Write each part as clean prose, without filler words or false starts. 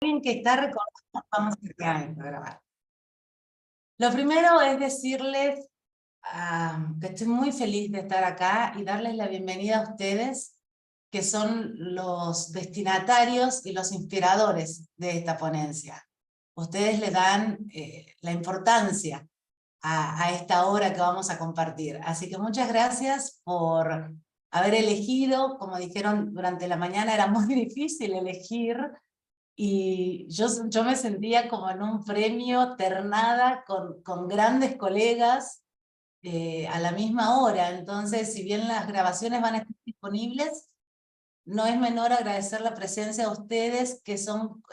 alguien que está recordando, vamos a grabar. Lo primero es decirles que estoy muy feliz de estar acá y darles la bienvenida a ustedes, que son los destinatarios y los inspiradores de esta ponencia. Ustedes le dan la importancia a esta hora que vamos a compartir. Así que muchas gracias por haber elegido. Como dijeron durante la mañana, era muy difícil elegir. Y yo me sentía como en un premio, ternada con grandes colegas a la misma hora. Entonces, si bien las grabaciones van a estar disponibles, no es menor agradecer la presencia de ustedes, que son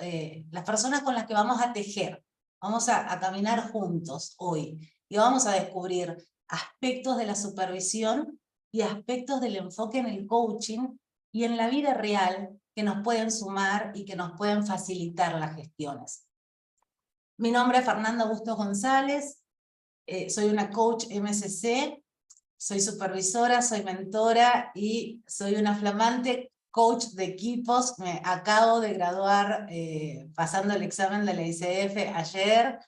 las personas con las que vamos a tejer. Vamos a caminar juntos hoy y vamos a descubrir aspectos de la supervisión y aspectos del enfoque en el coaching y en la vida real que nos pueden sumar y que nos pueden facilitar las gestiones. Mi nombre es Fernanda Bustos González, soy una coach MSC, soy supervisora, soy mentora y soy una flamante coach de equipos. Me acabo de graduar pasando el examen de la ICF ayer,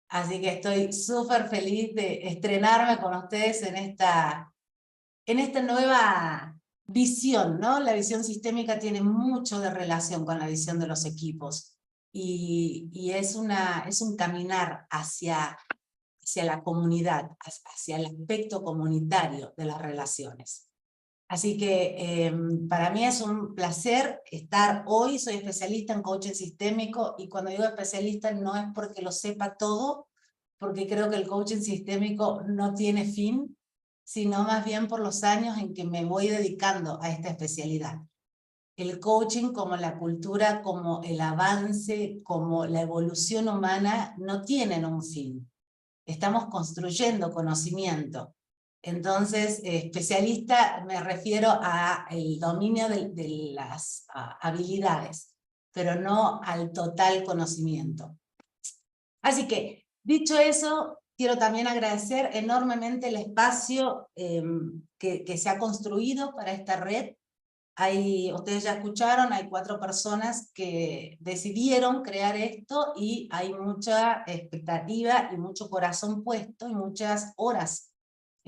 así que estoy súper feliz de estrenarme con ustedes en esta nueva visión, ¿no? La visión sistémica tiene mucho de relación con la visión de los equipos y es un caminar hacia la comunidad, hacia el aspecto comunitario de las relaciones. Así que para mí es un placer estar hoy. Soy especialista en coaching sistémico, y cuando digo especialista no es porque lo sepa todo, porque creo que el coaching sistémico no tiene fin, sino más bien por los años en que me voy dedicando a esta especialidad. El coaching, como la cultura, como el avance, como la evolución humana, no tienen un fin. Estamos construyendo conocimiento. Entonces, especialista me refiero al dominio de las habilidades, pero no al total conocimiento. Así que, dicho eso, quiero también agradecer enormemente el espacio que se ha construido para esta red. Ustedes ya escucharon, hay 4 personas que decidieron crear esto y hay mucha expectativa y mucho corazón puesto y muchas horas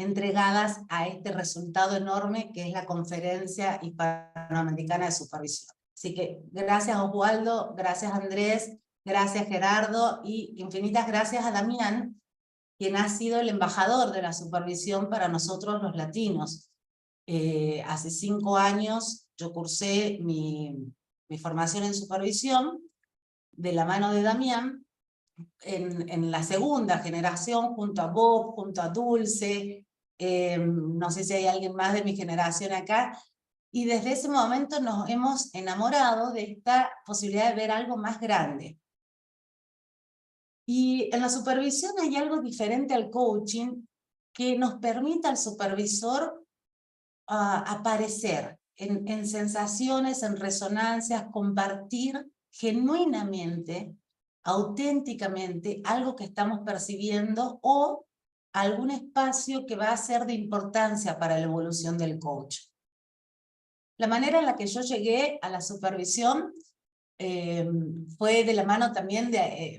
entregadas a este resultado enorme que es la Conferencia Hispanoamericana de Supervisión. Así que gracias Oswaldo, gracias Andrés, gracias Gerardo y infinitas gracias a Damián, quien ha sido el embajador de la supervisión para nosotros los latinos. Hace 5 años yo cursé mi formación en supervisión de la mano de Damián en la segunda generación, junto a Bob, junto a Dulce, no sé si hay alguien más de mi generación acá, y desde ese momento nos hemos enamorado de esta posibilidad de ver algo más grande. Y en la supervisión hay algo diferente al coaching que nos permite al supervisor aparecer en sensaciones, en resonancias, compartir genuinamente, auténticamente, algo que estamos percibiendo o algún espacio que va a ser de importancia para la evolución del coach. La manera en la que yo llegué a la supervisión fue de la mano también,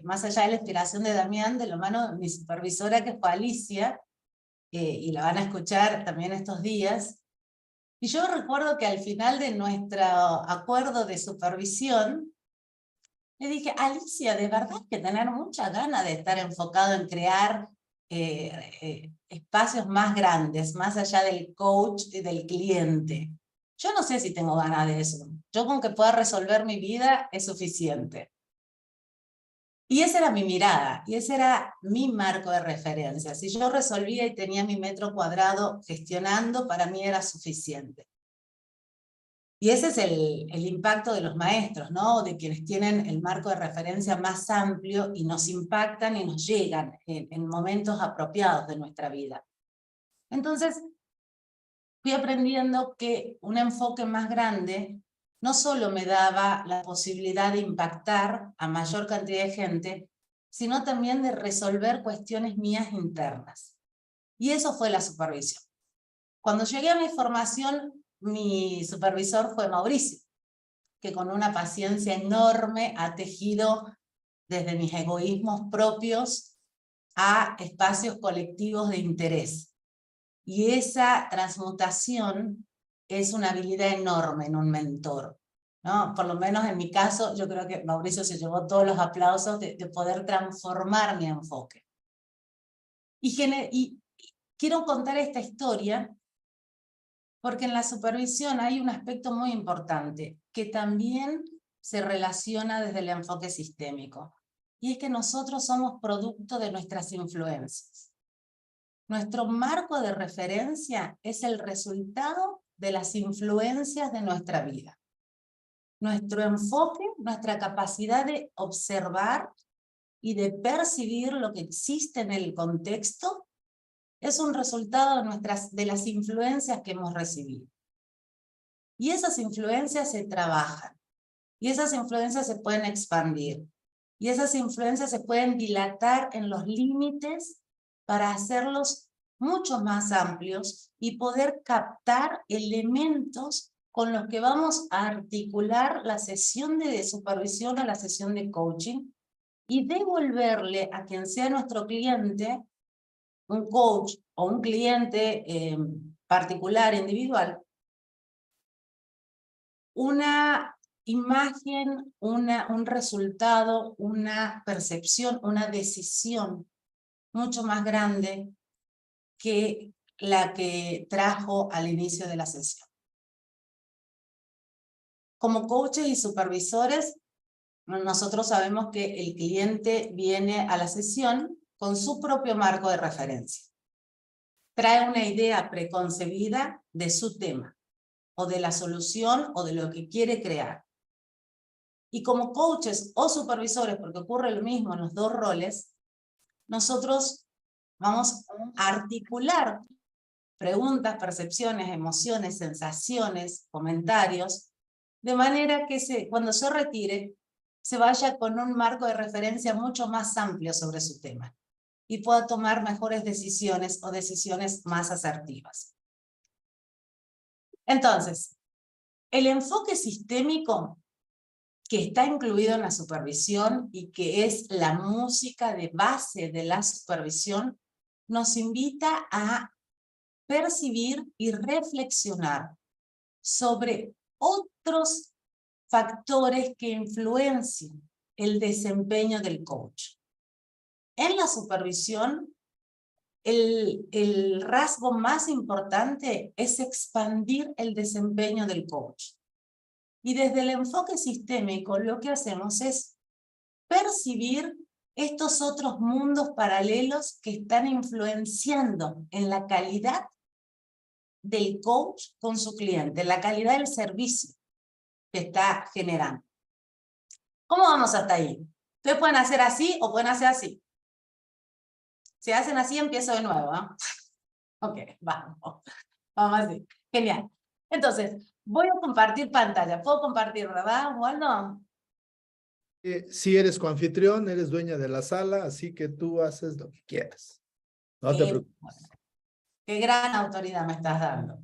más allá de la inspiración de Damián, de la mano de mi supervisora, que fue Alicia, y la van a escuchar también estos días. Y yo recuerdo que al final de nuestro acuerdo de supervisión, le dije, Alicia, de verdad que tener mucha gana de estar enfocado en crear espacios más grandes, más allá del coach y del cliente. Yo no sé si tengo ganas de eso. Yo con que pueda resolver mi vida es suficiente. Y esa era mi mirada, y ese era mi marco de referencia. Si yo resolvía y tenía mi metro cuadrado gestionando, para mí era suficiente. Y ese es el impacto de los maestros, ¿no? De quienes tienen el marco de referencia más amplio y nos impactan y nos llegan en momentos apropiados de nuestra vida. Entonces, fui aprendiendo que un enfoque más grande no solo me daba la posibilidad de impactar a mayor cantidad de gente, sino también de resolver cuestiones mías internas. Y eso fue la supervisión. Cuando llegué a mi formación, mi supervisor fue Mauricio. que con una paciencia enorme ha tejido desde mis egoísmos propios a espacios colectivos de interés. Y esa transmutación es una habilidad enorme en un mentor, ¿no? Por lo menos en mi caso, yo creo que Mauricio se llevó todos los aplausos de poder transformar mi enfoque. Y quiero contar esta historia porque en la supervisión hay un aspecto muy importante que también se relaciona desde el enfoque sistémico. Y es que nosotros somos producto de nuestras influencias. Nuestro marco de referencia es el resultado de las influencias de nuestra vida. Nuestro enfoque, nuestra capacidad de observar y de percibir lo que existe en el contexto es un resultado de las influencias que hemos recibido. Y esas influencias se trabajan. Y esas influencias se pueden expandir. Y esas influencias se pueden dilatar en los límites para hacerlos mucho más amplios y poder captar elementos con los que vamos a articular la sesión de supervisión o la sesión de coaching y devolverle a quien sea nuestro cliente, un coach o un cliente particular, individual, una imagen, un resultado, una percepción, una decisión mucho más grande que la que trajo al inicio de la sesión. Como coaches y supervisores, nosotros sabemos que el cliente viene a la sesión con su propio marco de referencia. Trae una idea preconcebida de su tema, o de la solución, o de lo que quiere crear. Y como coaches o supervisores, porque ocurre lo mismo en los dos roles, nosotros vamos a articular preguntas, percepciones, emociones, sensaciones, comentarios, de manera que cuando se retire, se vaya con un marco de referencia mucho más amplio sobre su tema y pueda tomar mejores decisiones o decisiones más asertivas. Entonces, el enfoque sistémico que está incluido en la supervisión y que es la música de base de la supervisión, nos invita a percibir y reflexionar sobre otros factores que influencian el desempeño del coach. En la supervisión, el rasgo más importante es expandir el desempeño del coach. Y desde el enfoque sistémico lo que hacemos es percibir estos otros mundos paralelos que están influenciando en la calidad del coach con su cliente, la calidad del servicio que está generando. ¿Cómo vamos hasta ahí? Ustedes pueden hacer así o pueden hacer así. Si hacen así, empiezo de nuevo, ¿eh? Ok, vamos. Vamos así. Genial. Entonces, voy a compartir pantalla. ¿Puedo compartir, verdad, Waldo? Si eres coanfitrión, eres dueña de la sala, así que tú haces lo que quieras. No te preocupes. Bueno, qué gran autoridad me estás dando.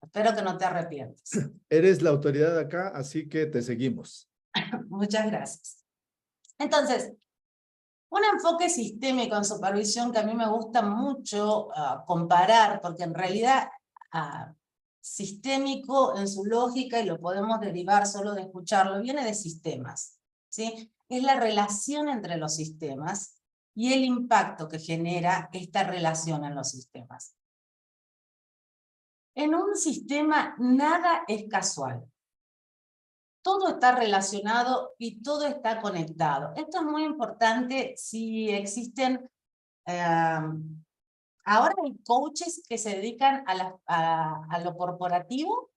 Espero que no te arrepientas. Eres la autoridad acá, así que te seguimos. Muchas gracias. Entonces, un enfoque sistémico en supervisión que a mí me gusta mucho comparar, porque en realidad sistémico en su lógica, y lo podemos derivar solo de escucharlo, viene de sistemas, ¿sí? Es la relación entre los sistemas y el impacto que genera esta relación en los sistemas. En un sistema nada es casual. Todo está relacionado y todo está conectado. Esto es muy importante si existen... ahora hay coaches que se dedican a lo corporativo,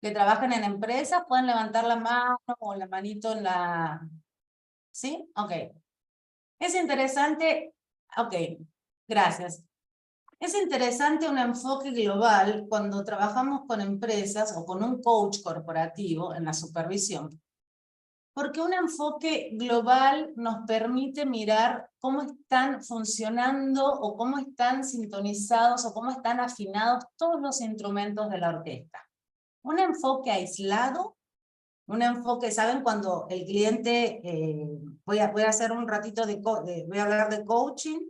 que trabajan en empresas, pueden levantar la mano o la manito en la... ¿Sí? Ok. Es interesante... Ok, gracias. Es interesante un enfoque global cuando trabajamos con empresas o con un coach corporativo en la supervisión, porque un enfoque global nos permite mirar cómo están funcionando o cómo están sintonizados o cómo están afinados todos los instrumentos de la orquesta. Un enfoque aislado Un enfoque, ¿saben? Cuando el cliente, voy a hacer un ratito voy a hablar de coaching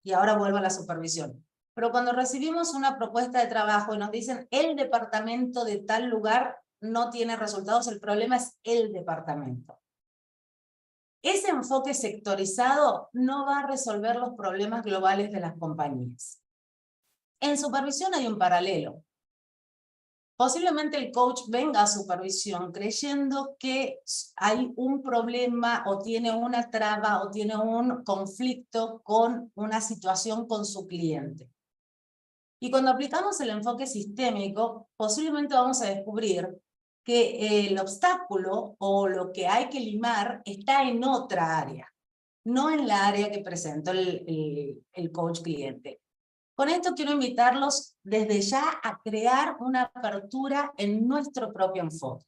y ahora vuelvo a la supervisión. Pero cuando recibimos una propuesta de trabajo y nos dicen el departamento de tal lugar no tiene resultados, el problema es el departamento. Ese enfoque sectorizado no va a resolver los problemas globales de las compañías. En supervisión hay un paralelo. Posiblemente el coach venga a supervisión creyendo que hay un problema o tiene una traba o tiene un conflicto con una situación con su cliente. Y cuando aplicamos el enfoque sistémico, posiblemente vamos a descubrir que el obstáculo o lo que hay que limar está en otra área, no en la área que presentó el coach cliente. Con esto quiero invitarlos desde ya a crear una apertura en nuestro propio enfoque.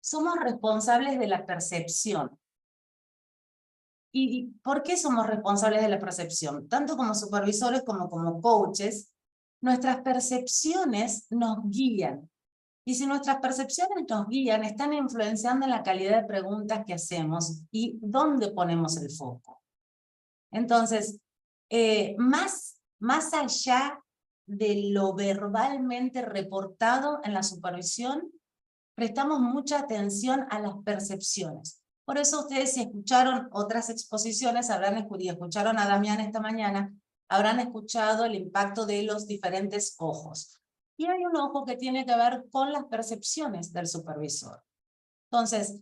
Somos responsables de la percepción. ¿Y por qué somos responsables de la percepción? Tanto como supervisores como coaches, nuestras percepciones nos guían. Y si nuestras percepciones nos guían, están influenciando en la calidad de preguntas que hacemos y dónde ponemos el foco. Entonces, más allá de lo verbalmente reportado en la supervisión, prestamos mucha atención a las percepciones. Por eso ustedes, si escucharon otras exposiciones, escucharon a Damián esta mañana, habrán escuchado el impacto de los diferentes ojos. Y hay un ojo que tiene que ver con las percepciones del supervisor. Entonces,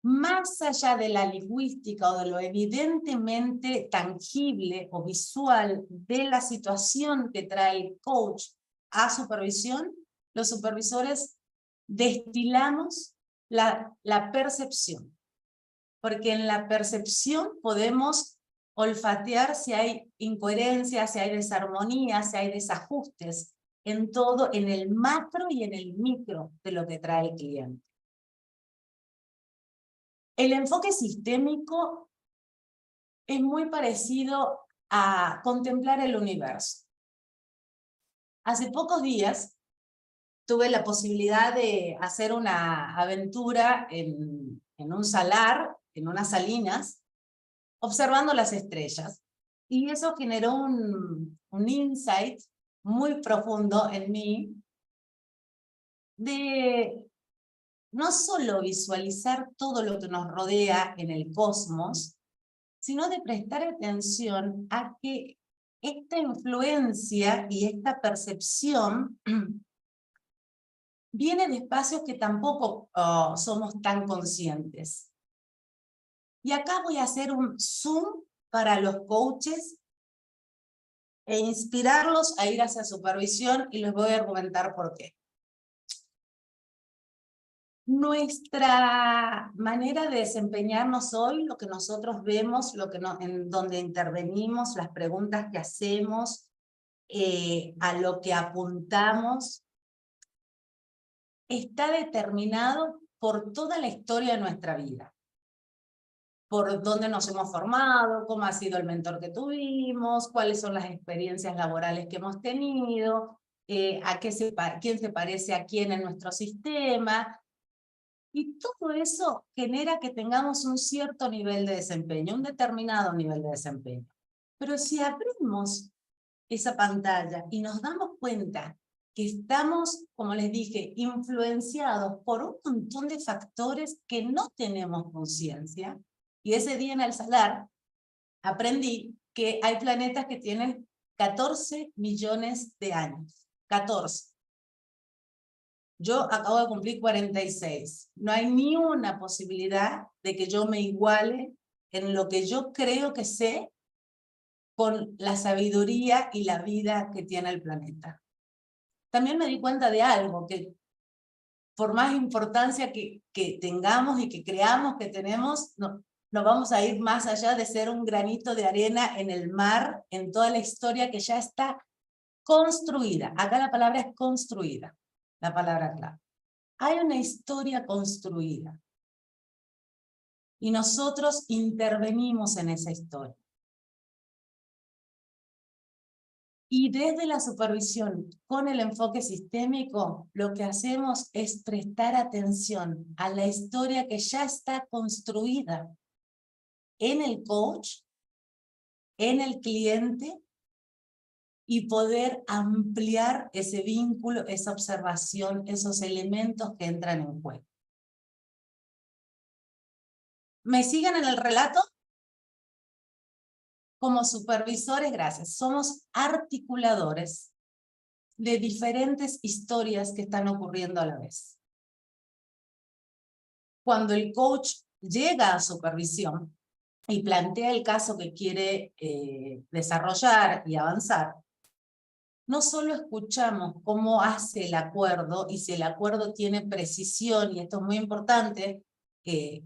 más allá de la lingüística o de lo evidentemente tangible o visual de la situación que trae el coach a supervisión, los supervisores destilamos la percepción. Porque en la percepción podemos olfatear si hay incoherencias, si hay desarmonías, si hay desajustes en todo, en el macro y en el micro de lo que trae el cliente. El enfoque sistémico es muy parecido a contemplar el universo. Hace pocos días tuve la posibilidad de hacer una aventura en un salar, en unas salinas, observando las estrellas. Y eso generó un insight muy profundo en mí de no solo visualizar todo lo que nos rodea en el cosmos, sino de prestar atención a que esta influencia y esta percepción viene de espacios que tampoco somos tan conscientes. Y acá voy a hacer un zoom para los coaches e inspirarlos a ir hacia supervisión y les voy a argumentar por qué. Nuestra manera de desempeñarnos hoy, lo que nosotros vemos, en donde intervenimos, las preguntas que hacemos, a lo que apuntamos, está determinado por toda la historia de nuestra vida. Por dónde nos hemos formado, cómo ha sido el mentor que tuvimos, cuáles son las experiencias laborales que hemos tenido, quién se parece a quién en nuestro sistema. Y todo eso genera que tengamos un cierto nivel de desempeño, un determinado nivel de desempeño. Pero si abrimos esa pantalla y nos damos cuenta que estamos, como les dije, influenciados por un montón de factores que no tenemos conciencia, y ese día en el salar aprendí que hay planetas que tienen 14 millones de años. 14. Yo acabo de cumplir 46. No hay ni una posibilidad de que yo me iguale en lo que yo creo que sé con la sabiduría y la vida que tiene el planeta. También me di cuenta de algo, que por más importancia que tengamos y que creamos que tenemos, no vamos a ir más allá de ser un granito de arena en el mar, en toda la historia que ya está construida. Acá la palabra es construida, la palabra clave. Hay una historia construida y nosotros intervenimos en esa historia. Y desde la supervisión con el enfoque sistémico, lo que hacemos es prestar atención a la historia que ya está construida en el coach, en el cliente, y poder ampliar ese vínculo, esa observación, esos elementos que entran en juego. ¿Me siguen en el relato? Como supervisores, gracias, somos articuladores de diferentes historias que están ocurriendo a la vez. Cuando el coach llega a supervisión y plantea el caso que quiere desarrollar y avanzar, no solo escuchamos cómo hace el acuerdo y si el acuerdo tiene precisión, y esto es muy importante,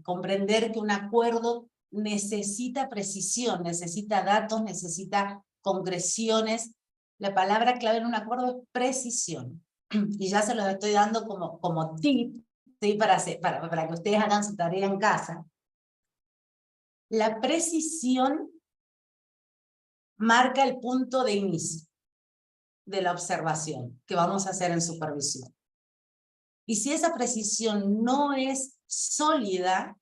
comprender que un acuerdo necesita precisión, necesita datos, necesita concreciones. La palabra clave en un acuerdo es precisión. Y ya se los estoy dando como tip, ¿sí? para que ustedes hagan su tarea en casa. La precisión marca el punto de inicio de la observación que vamos a hacer en supervisión. Y si esa precisión no es sólida,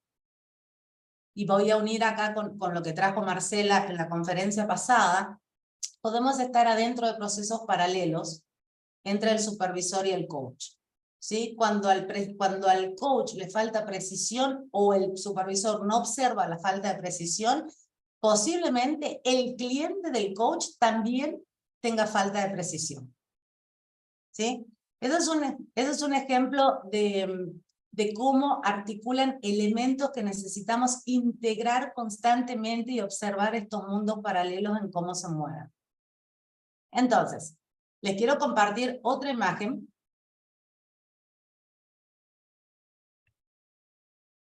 y voy a unir acá con lo que trajo Marcela en la conferencia pasada, podemos estar adentro de procesos paralelos entre el supervisor y el coach. ¿Sí? Cuando al coach le falta precisión o el supervisor no observa la falta de precisión, posiblemente el cliente del coach también tenga falta de precisión. ¿Sí? Ese es un ejemplo de cómo articulan elementos que necesitamos integrar constantemente y observar estos mundos paralelos en cómo se mueven. Entonces, les quiero compartir otra imagen.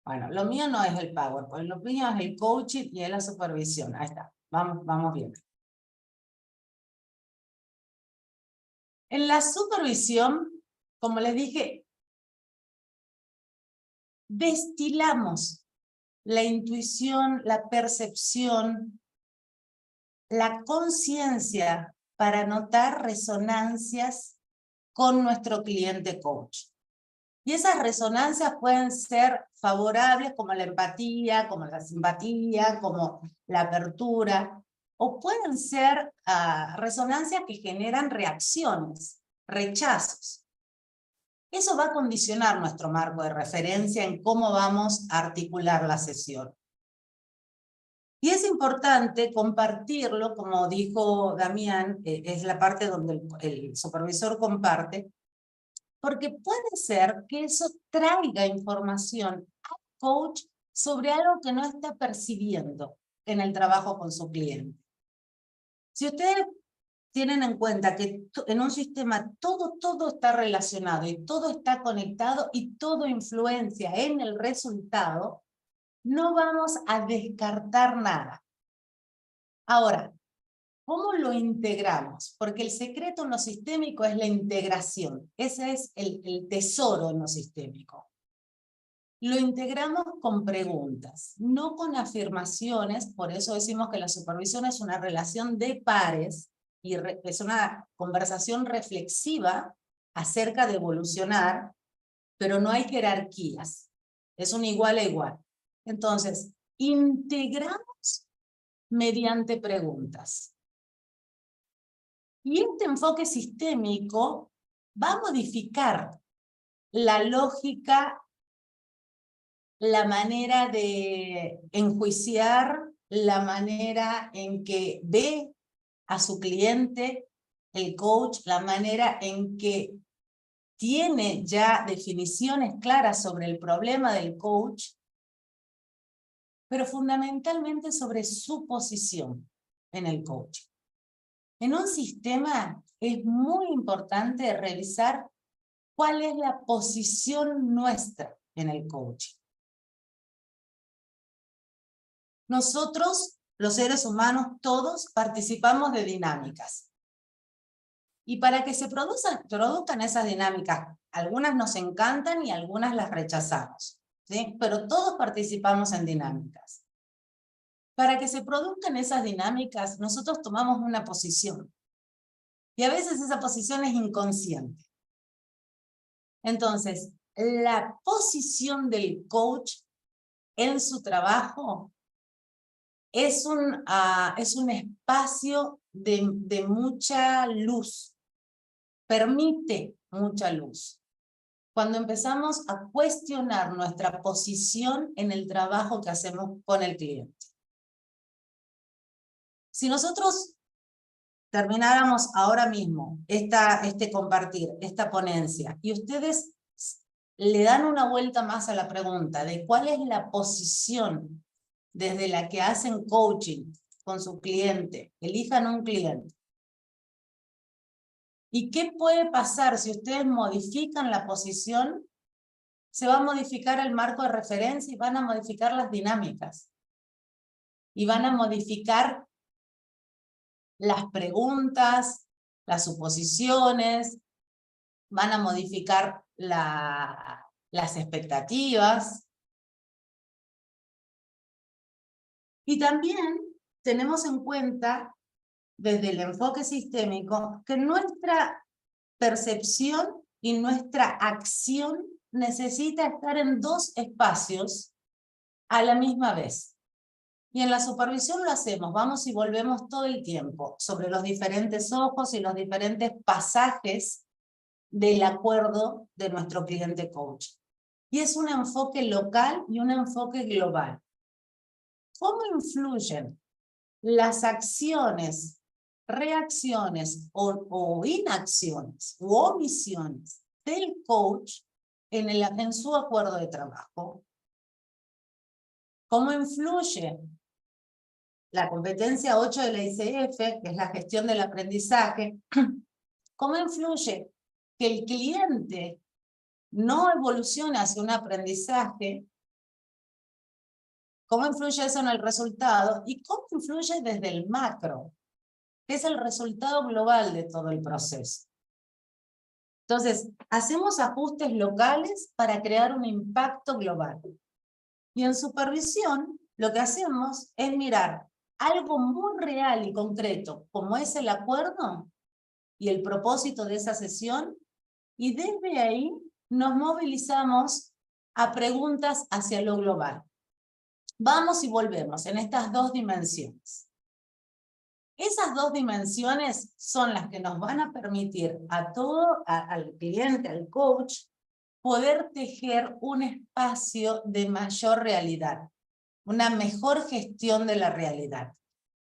Bueno, lo mío no es el PowerPoint, lo mío es el coaching y es la supervisión. Ahí está, vamos bien. En la supervisión, como les dije, destilamos la intuición, la percepción, la conciencia para notar resonancias con nuestro cliente coach. Y esas resonancias pueden ser favorables como la empatía, como la simpatía, como la apertura, o pueden ser resonancias que generan reacciones, rechazos. Eso va a condicionar nuestro marco de referencia en cómo vamos a articular la sesión. Y es importante compartirlo, como dijo Damián, es la parte donde el supervisor comparte, porque puede ser que eso traiga información al coach sobre algo que no está percibiendo en el trabajo con su cliente. Si ustedes tienen en cuenta que en un sistema todo está relacionado y todo está conectado y todo influencia en el resultado, no vamos a descartar nada. Ahora, ¿cómo lo integramos? Porque el secreto en lo sistémico es la integración. Ese es el tesoro en lo sistémico. Lo integramos con preguntas, no con afirmaciones. Por eso decimos que la supervisión es una relación de pares y es una conversación reflexiva acerca de evolucionar, pero no hay jerarquías. Es un igual a igual. Entonces, integramos mediante preguntas. Y este enfoque sistémico va a modificar la lógica, la manera de enjuiciar, la manera en que ve a su cliente, el coach, la manera en que tiene ya definiciones claras sobre el problema del coach, pero fundamentalmente sobre su posición en el coaching. En un sistema es muy importante revisar cuál es la posición nuestra en el coaching. Nosotros, los seres humanos, todos participamos de dinámicas. Y para que se produzcan esas dinámicas, algunas nos encantan y algunas las rechazamos, ¿sí? Pero todos participamos en dinámicas. Para que se produzcan esas dinámicas, nosotros tomamos una posición. Y a veces esa posición es inconsciente. Entonces, la posición del coach en su trabajo es un espacio de mucha luz, permite mucha luz. Cuando empezamos a cuestionar nuestra posición en el trabajo que hacemos con el cliente. Si nosotros termináramos ahora mismo este compartir, esta ponencia, y ustedes le dan una vuelta más a la pregunta de cuál es la posición desde la que hacen coaching con su cliente, elijan un cliente. ¿Y qué puede pasar si ustedes modifican la posición? Se va a modificar el marco de referencia y van a modificar las dinámicas. Y van a modificar las preguntas, las suposiciones, van a modificar las expectativas. Y también tenemos en cuenta, desde el enfoque sistémico, que nuestra percepción y nuestra acción necesita estar en dos espacios a la misma vez. Y en la supervisión lo hacemos, vamos y volvemos todo el tiempo sobre los diferentes ojos y los diferentes pasajes del acuerdo de nuestro cliente coach. Y es un enfoque local y un enfoque global. ¿Cómo influyen las acciones, reacciones o inacciones u omisiones del coach en su acuerdo de trabajo? ¿Cómo influye la competencia 8 de la ICF, que es la gestión del aprendizaje? ¿Cómo influye que el cliente no evolucione hacia un aprendizaje? ¿Cómo influye eso en el resultado? ¿Y cómo influye desde el macro, que es el resultado global de todo el proceso? Entonces, hacemos ajustes locales para crear un impacto global. Y en supervisión, lo que hacemos es mirar algo muy real y concreto, como es el acuerdo y el propósito de esa sesión, y desde ahí nos movilizamos a preguntas hacia lo global. Vamos y volvemos en estas dos dimensiones. Esas dos dimensiones son las que nos van a permitir al cliente, al coach, poder tejer un espacio de mayor realidad, una mejor gestión de la realidad,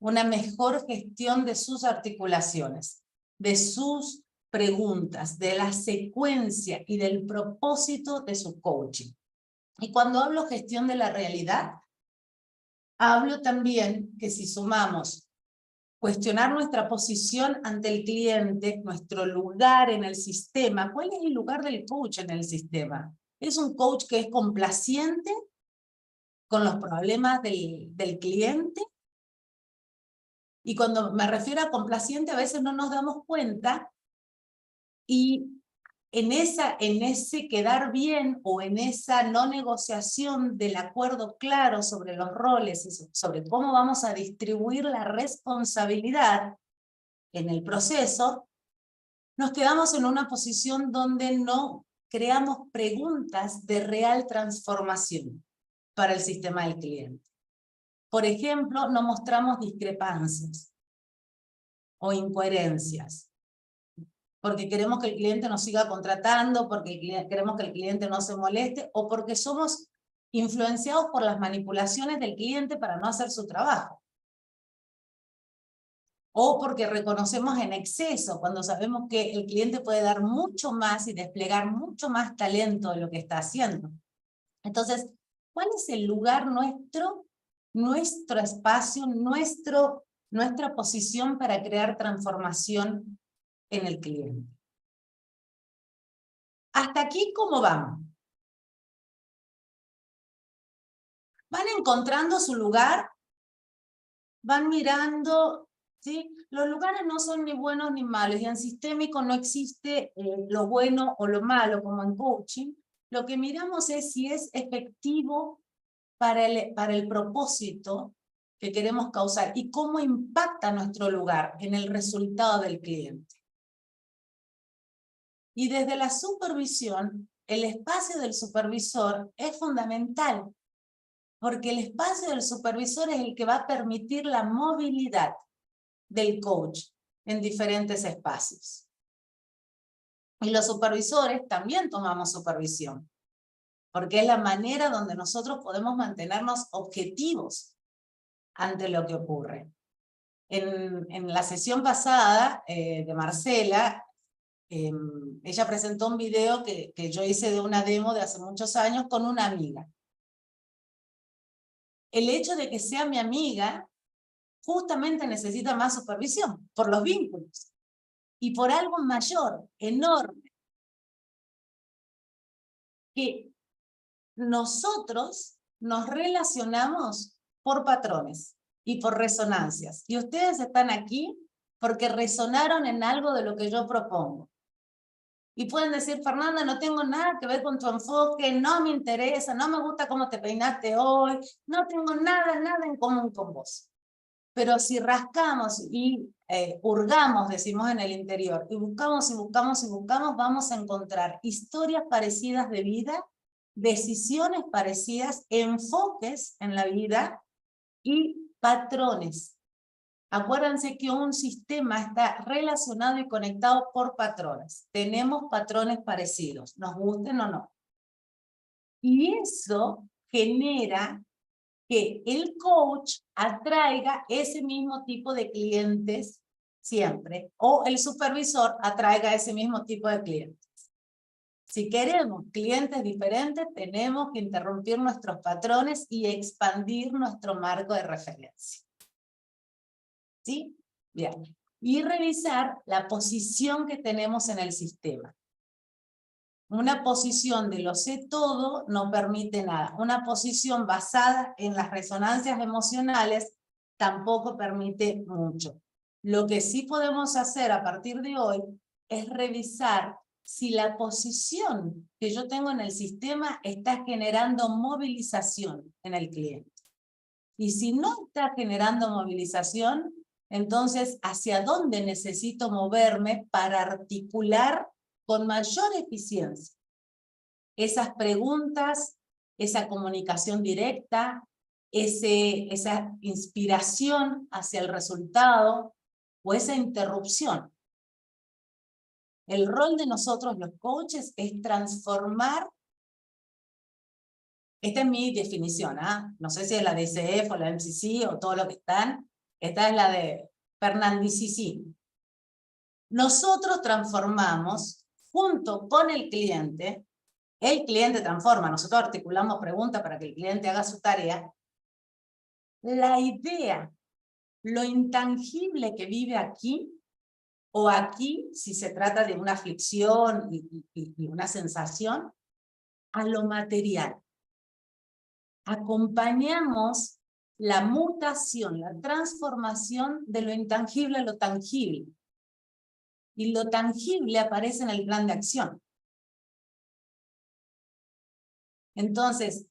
una mejor gestión de sus articulaciones, de sus preguntas, de la secuencia y del propósito de su coaching. Y cuando hablo gestión de la realidad, hablo también que si sumamos cuestionar nuestra posición ante el cliente, nuestro lugar en el sistema. ¿Cuál es el lugar del coach en el sistema? ¿Es un coach que es complaciente con los problemas del cliente? Y cuando me refiero a complaciente, a veces no nos damos cuenta y en ese quedar bien o en esa no negociación del acuerdo claro sobre los roles y sobre cómo vamos a distribuir la responsabilidad en el proceso, nos quedamos en una posición donde no creamos preguntas de real transformación para el sistema del cliente. Por ejemplo, no mostramos discrepancias o incoherencias, porque queremos que el cliente nos siga contratando, porque queremos que el cliente no se moleste, o porque somos influenciados por las manipulaciones del cliente para no hacer su trabajo. O porque reconocemos en exceso, cuando sabemos que el cliente puede dar mucho más y desplegar mucho más talento de lo que está haciendo. Entonces, ¿cuál es el lugar nuestro espacio, nuestra posición para crear transformación en el cliente? Hasta aquí, ¿cómo vamos? ¿Van encontrando su lugar? ¿Van mirando? ¿Sí? Los lugares no son ni buenos ni malos, y en sistémico no existe lo bueno o lo malo como en coaching. Lo que miramos es si es efectivo para el propósito que queremos causar y cómo impacta nuestro lugar en el resultado del cliente. Y desde la supervisión, el espacio del supervisor es fundamental, porque el espacio del supervisor es el que va a permitir la movilidad del coach en diferentes espacios. Y los supervisores también tomamos supervisión, porque es la manera donde nosotros podemos mantenernos objetivos ante lo que ocurre. En la sesión pasada de Marcela, ella presentó un video que yo hice de una demo de hace muchos años con una amiga. El hecho de que sea mi amiga justamente necesita más supervisión, por los vínculos, y por algo mayor, enorme, que nosotros nos relacionamos por patrones y por resonancias. Y ustedes están aquí porque resonaron en algo de lo que yo propongo. Y pueden decir, Fernanda, no tengo nada que ver con tu enfoque, no me interesa, no me gusta cómo te peinaste hoy, no tengo nada en común con vos. Pero si rascamos y hurgamos, decimos en el interior, y buscamos y buscamos y buscamos, vamos a encontrar historias parecidas de vida, decisiones parecidas, enfoques en la vida y patrones. Acuérdense que un sistema está relacionado y conectado por patrones. Tenemos patrones parecidos, nos gusten o no. Y eso genera que el coach atraiga ese mismo tipo de clientes siempre, o el supervisor atraiga ese mismo tipo de clientes. Si queremos clientes diferentes, tenemos que interrumpir nuestros patrones y expandir nuestro marco de referencia. ¿Sí? Bien. Y revisar la posición que tenemos en el sistema. Una posición de lo sé todo no permite nada. Una posición basada en las resonancias emocionales tampoco permite mucho. Lo que sí podemos hacer a partir de hoy es revisar si la posición que yo tengo en el sistema está generando movilización en el cliente. Y si no está generando movilización, entonces, ¿hacia dónde necesito moverme para articular con mayor eficiencia esas preguntas, esa comunicación directa, esa inspiración hacia el resultado o esa interrupción? El rol de nosotros los coaches es transformar. Esta es mi definición, no sé si es la de ICF o la MCC o todo lo que están. Esta es la de Fernandicc. Nosotros transformamos junto con el cliente transforma, nosotros articulamos preguntas para que el cliente haga su tarea. La idea, lo intangible que vive aquí, o aquí, si se trata de una aflicción y una sensación, a lo material. Acompañamos la mutación, la transformación de lo intangible a lo tangible. Y lo tangible aparece en el plan de acción. Entonces,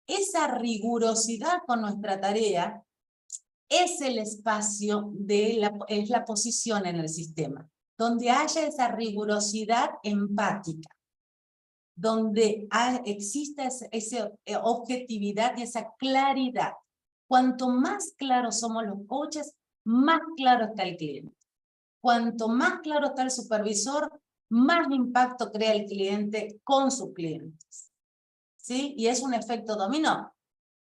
esa rigurosidad con nuestra tarea es el espacio, es la posición en el sistema, donde haya esa rigurosidad empática, donde exista esa objetividad y esa claridad. Cuanto más claros somos los coaches, más claro está el cliente. Cuanto más claro está el supervisor, más impacto crea el cliente con sus clientes. ¿Sí? Y es un efecto dominó.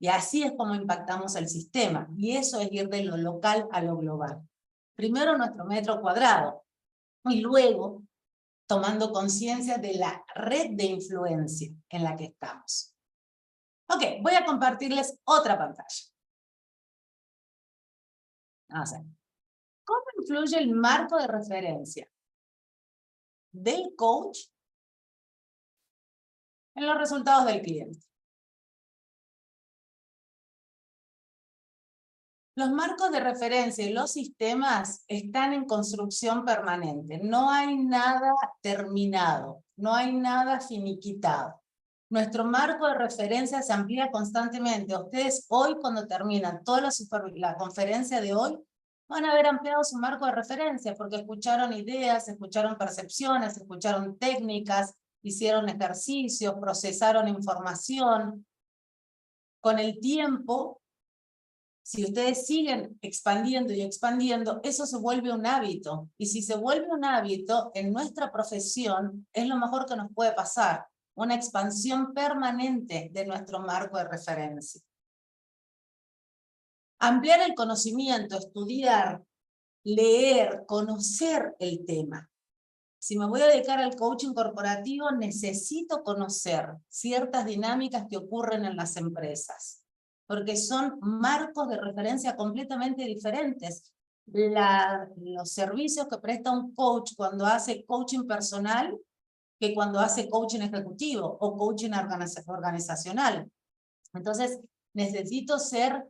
Y así es como impactamos el sistema. Y eso es ir de lo local a lo global. Primero nuestro metro cuadrado. Y luego tomando conciencia de la red de influencia en la que estamos. Ok, voy a compartirles otra pantalla. Vamos a ver. ¿Cómo influye el marco de referencia del coach en los resultados del cliente? Los marcos de referencia y los sistemas están en construcción permanente. No hay nada terminado, no hay nada finiquitado. Nuestro marco de referencia se amplía constantemente. Ustedes hoy, cuando terminan toda la conferencia de hoy, van a haber ampliado su marco de referencia porque escucharon ideas, escucharon percepciones, escucharon técnicas, hicieron ejercicios, procesaron información. Con el tiempo, si ustedes siguen expandiendo y expandiendo, eso se vuelve un hábito. Y si se vuelve un hábito, en nuestra profesión es lo mejor que nos puede pasar. Una expansión permanente de nuestro marco de referencia. Ampliar el conocimiento, estudiar, leer, conocer el tema. Si me voy a dedicar al coaching corporativo, necesito conocer ciertas dinámicas que ocurren en las empresas, porque son marcos de referencia completamente diferentes. Los servicios que presta un coach cuando hace coaching personal que cuando hace coaching ejecutivo o coaching organizacional. Entonces, necesito ser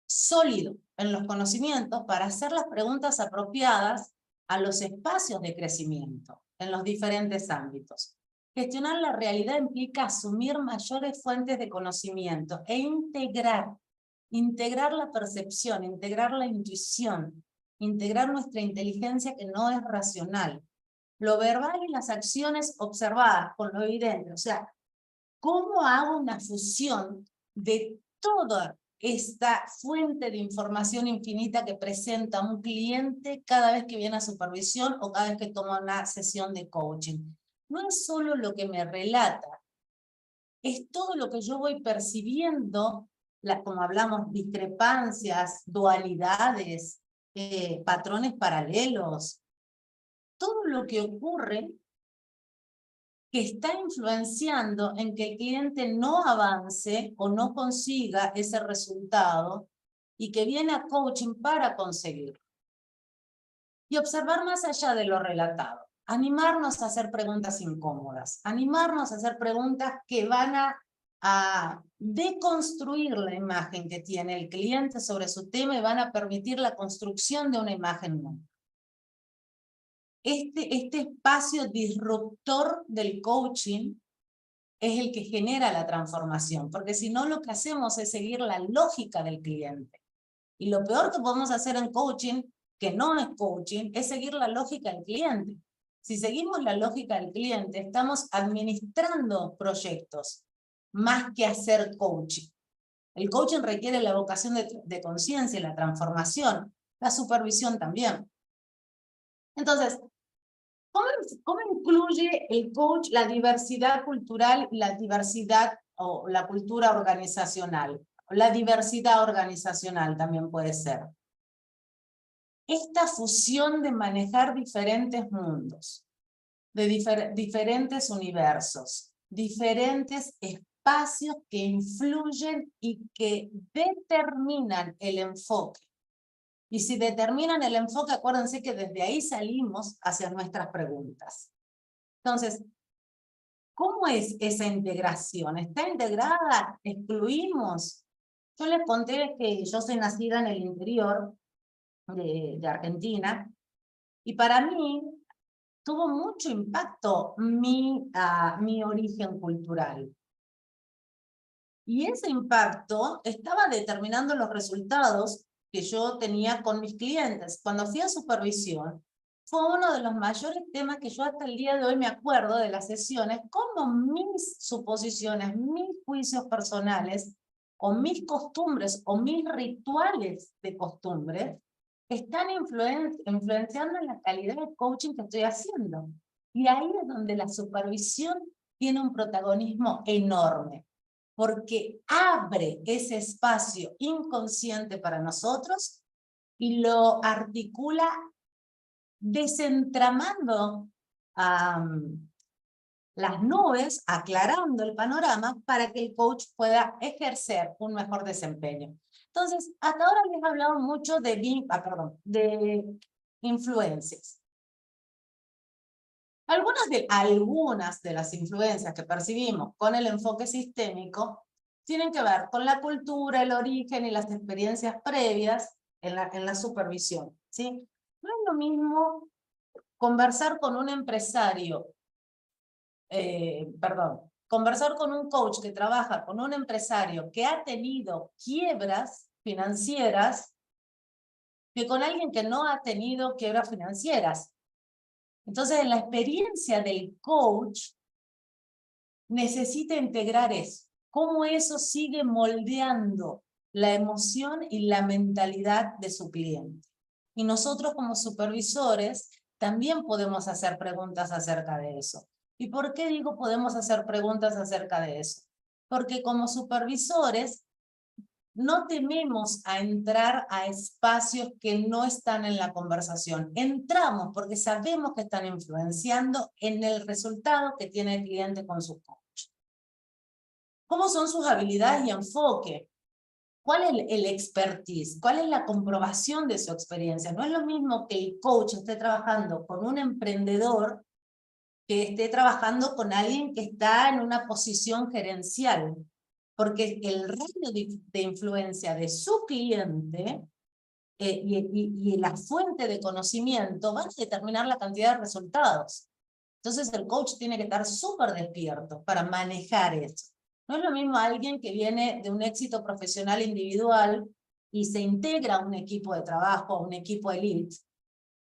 sólido en los conocimientos para hacer las preguntas apropiadas a los espacios de crecimiento en los diferentes ámbitos. Gestionar la realidad implica asumir mayores fuentes de conocimiento e integrar la percepción, integrar la intuición, integrar nuestra inteligencia que no es racional. Lo verbal y las acciones observadas con lo evidente. O sea, ¿cómo hago una fusión de toda esta fuente de información infinita que presenta un cliente cada vez que viene a supervisión o cada vez que toma una sesión de coaching? No es solo lo que me relata, es todo lo que yo voy percibiendo, como hablamos, discrepancias, dualidades, patrones paralelos, todo lo que ocurre que está influenciando en que el cliente no avance o no consiga ese resultado y que viene a coaching para conseguirlo. Y observar más allá de lo relatado. Animarnos a hacer preguntas incómodas. Animarnos a hacer preguntas que van a deconstruir la imagen que tiene el cliente sobre su tema y van a permitir la construcción de una imagen nueva. Este espacio disruptor del coaching es el que genera la transformación, porque si no lo que hacemos es seguir la lógica del cliente. Y lo peor que podemos hacer en coaching, que no es coaching, es seguir la lógica del cliente. Si seguimos la lógica del cliente, estamos administrando proyectos, más que hacer coaching. El coaching requiere la vocación de conciencia, la transformación, la supervisión también. Entonces, ¿cómo incluye el coach la diversidad cultural, la diversidad o la cultura organizacional? La diversidad organizacional también puede ser. Esta fusión de manejar diferentes mundos, de diferentes universos, diferentes espacios que influyen y que determinan el enfoque. Y si determinan el enfoque, acuérdense que desde ahí salimos hacia nuestras preguntas. Entonces, ¿cómo es esa integración? ¿Está integrada? ¿Excluimos? Yo les conté que yo soy nacida en el interior de Argentina y para mí tuvo mucho impacto mi origen cultural. Y ese impacto estaba determinando los resultados que yo tenía con mis clientes. Cuando fui a supervisión, fue uno de los mayores temas que yo hasta el día de hoy me acuerdo de las sesiones, cómo mis suposiciones, mis juicios personales, o mis costumbres, o mis rituales de costumbre, están influenciando en la calidad de coaching que estoy haciendo. Y ahí es donde la supervisión tiene un protagonismo enorme, porque abre ese espacio inconsciente para nosotros y lo articula desentramando las nubes, aclarando el panorama para que el coach pueda ejercer un mejor desempeño. Entonces, hasta ahora les he hablado mucho de influencias. Algunas de las influencias que percibimos con el enfoque sistémico tienen que ver con la cultura, el origen y las experiencias previas en la supervisión, ¿sí? No es lo mismo conversar con un empresario, conversar con un coach que trabaja con un empresario que ha tenido quiebras financieras que con alguien que no ha tenido quiebras financieras. Entonces, en la experiencia del coach, necesita integrar eso. Cómo eso sigue moldeando la emoción y la mentalidad de su cliente. Y nosotros como supervisores también podemos hacer preguntas acerca de eso. ¿Y por qué digo podemos hacer preguntas acerca de eso? Porque como supervisores no tememos a entrar a espacios que no están en la conversación. Entramos porque sabemos que están influenciando en el resultado que tiene el cliente con su coach. ¿Cómo son sus habilidades y enfoque? ¿Cuál es el expertise? ¿Cuál es la comprobación de su experiencia? No es lo mismo que el coach esté trabajando con un emprendedor que esté trabajando con alguien que está en una posición gerencial. Porque el radio de influencia de su cliente y la fuente de conocimiento van a determinar la cantidad de resultados. Entonces el coach tiene que estar súper despierto para manejar eso. No es lo mismo alguien que viene de un éxito profesional individual y se integra a un equipo de trabajo, a un equipo elite,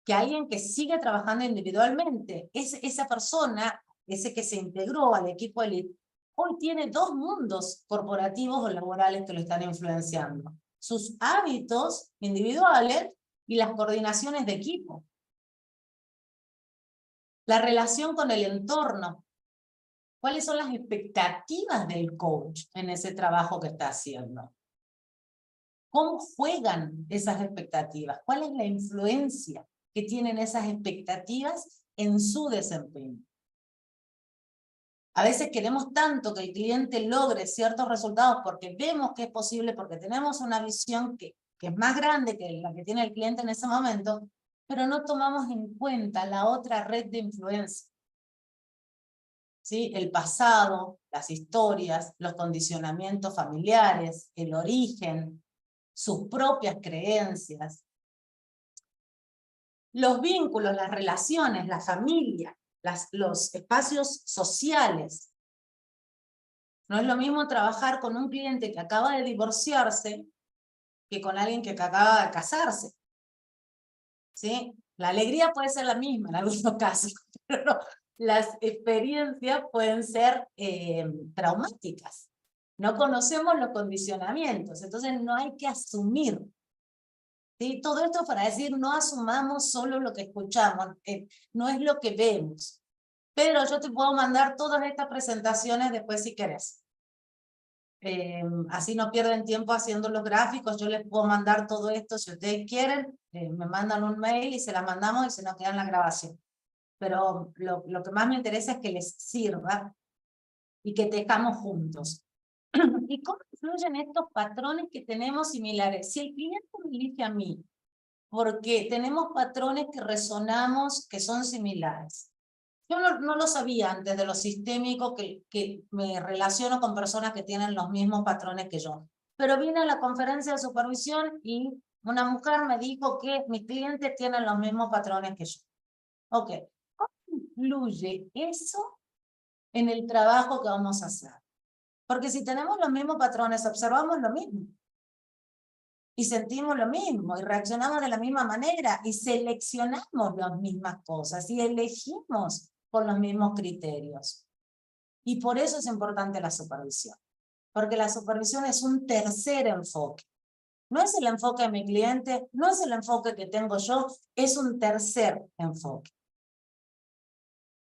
que alguien que sigue trabajando individualmente. Esa persona, ese que se integró al equipo elite, hoy tiene dos mundos corporativos o laborales que lo están influenciando. Sus hábitos individuales y las coordinaciones de equipo. La relación con el entorno. ¿Cuáles son las expectativas del coach en ese trabajo que está haciendo? ¿Cómo juegan esas expectativas? ¿Cuál es la influencia que tienen esas expectativas en su desempeño? A veces queremos tanto que el cliente logre ciertos resultados porque vemos que es posible, porque tenemos una visión que es más grande que la que tiene el cliente en ese momento, pero no tomamos en cuenta la otra red de influencia. ¿Sí? El pasado, las historias, los condicionamientos familiares, el origen, sus propias creencias, los vínculos, las relaciones, la familia, los espacios sociales. No es lo mismo trabajar con un cliente que acaba de divorciarse que con alguien que acaba de casarse. ¿Sí? La alegría puede ser la misma en algunos casos, pero las experiencias pueden ser traumáticas. No conocemos los condicionamientos, entonces no hay que asumir. ¿Sí? Todo esto para decir, no asumamos solo lo que escuchamos, no es lo que vemos. Pero yo te puedo mandar todas estas presentaciones después si querés. Así no pierden tiempo haciendo los gráficos, yo les puedo mandar todo esto, si ustedes quieren, me mandan un mail y se las mandamos y se nos queda en la grabación. Pero lo que más me interesa es que les sirva y que tengamos juntos. ¿Y cómo influyen estos patrones que tenemos similares? Si el cliente me elige a mí, porque tenemos patrones que resonamos que son similares. Yo no lo sabía antes de lo sistémico, que me relaciono con personas que tienen los mismos patrones que yo. Pero vine a la conferencia de supervisión y una mujer me dijo que mis clientes tienen los mismos patrones que yo. Ok, ¿cómo influye eso en el trabajo que vamos a hacer? Porque si tenemos los mismos patrones, observamos lo mismo. Y sentimos lo mismo, y reaccionamos de la misma manera, y seleccionamos las mismas cosas, y elegimos con los mismos criterios. Y por eso es importante la supervisión. Porque la supervisión es un tercer enfoque. No es el enfoque de mi cliente, no es el enfoque que tengo yo, es un tercer enfoque.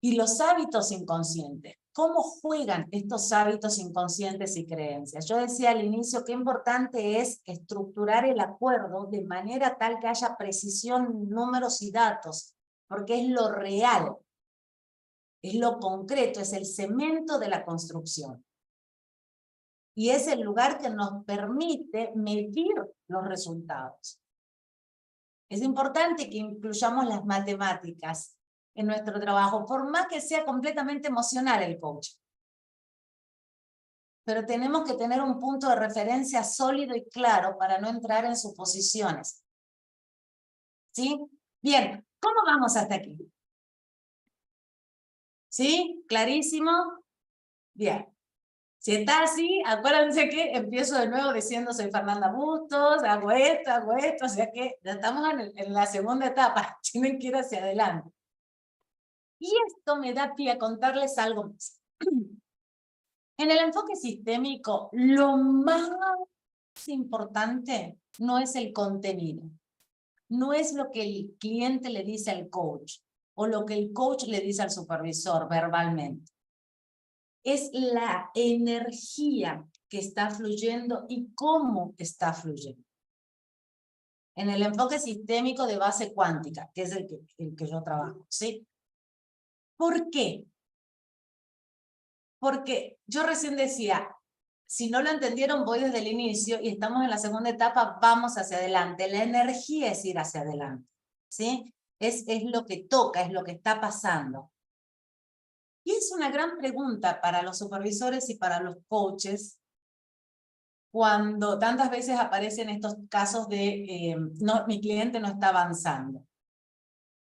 Y los hábitos inconscientes. ¿Cómo juegan estos hábitos inconscientes y creencias? Yo decía al inicio que importante es estructurar el acuerdo de manera tal que haya precisión, números y datos, porque es lo real, es lo concreto, es el cemento de la construcción. Y es el lugar que nos permite medir los resultados. Es importante que incluyamos las matemáticas en nuestro trabajo, por más que sea completamente emocional el coaching. Pero tenemos que tener un punto de referencia sólido y claro para no entrar en suposiciones. ¿Sí? Bien, ¿cómo vamos hasta aquí? ¿Sí? ¿Clarísimo? Bien. Si está así, acuérdense que empiezo de nuevo diciendo soy Fernanda Bustos, hago esto, o sea que ya estamos en la segunda etapa, tienen que ir hacia adelante. Y esto me da pie a contarles algo más. En el enfoque sistémico, lo más importante no es el contenido, no es lo que el cliente le dice al coach o lo que el coach le dice al supervisor verbalmente. Es la energía que está fluyendo y cómo está fluyendo. En el enfoque sistémico de base cuántica, que es el que yo trabajo, ¿sí? ¿Por qué? Porque yo recién decía, si no lo entendieron, voy desde el inicio y estamos en la segunda etapa, vamos hacia adelante. La energía es ir hacia adelante, ¿sí? Es lo que toca, es lo que está pasando. Y es una gran pregunta para los supervisores y para los coaches cuando tantas veces aparecen estos casos de no, mi cliente no está avanzando.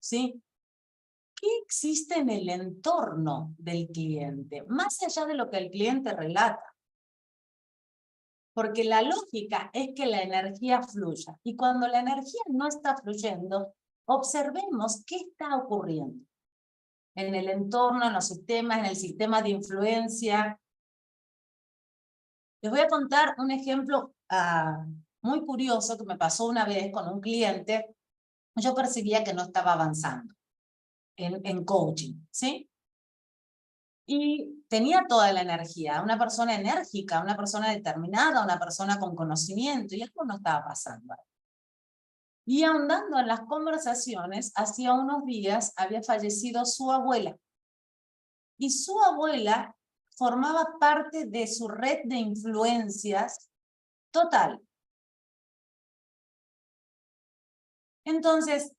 ¿Sí? ¿Qué existe en el entorno del cliente? Más allá de lo que el cliente relata. Porque la lógica es que la energía fluya. Y cuando la energía no está fluyendo, observemos qué está ocurriendo. En el entorno, en los sistemas, en el sistema de influencia. Les voy a contar un ejemplo muy curioso que me pasó una vez con un cliente. Yo percibía que no estaba avanzando en coaching, ¿sí? Y tenía toda la energía, una persona enérgica, una persona determinada, una persona con conocimiento, y algo no estaba pasando. Y ahondando en las conversaciones, hacía unos días había fallecido su abuela. Y su abuela formaba parte de su red de influencias total. Entonces,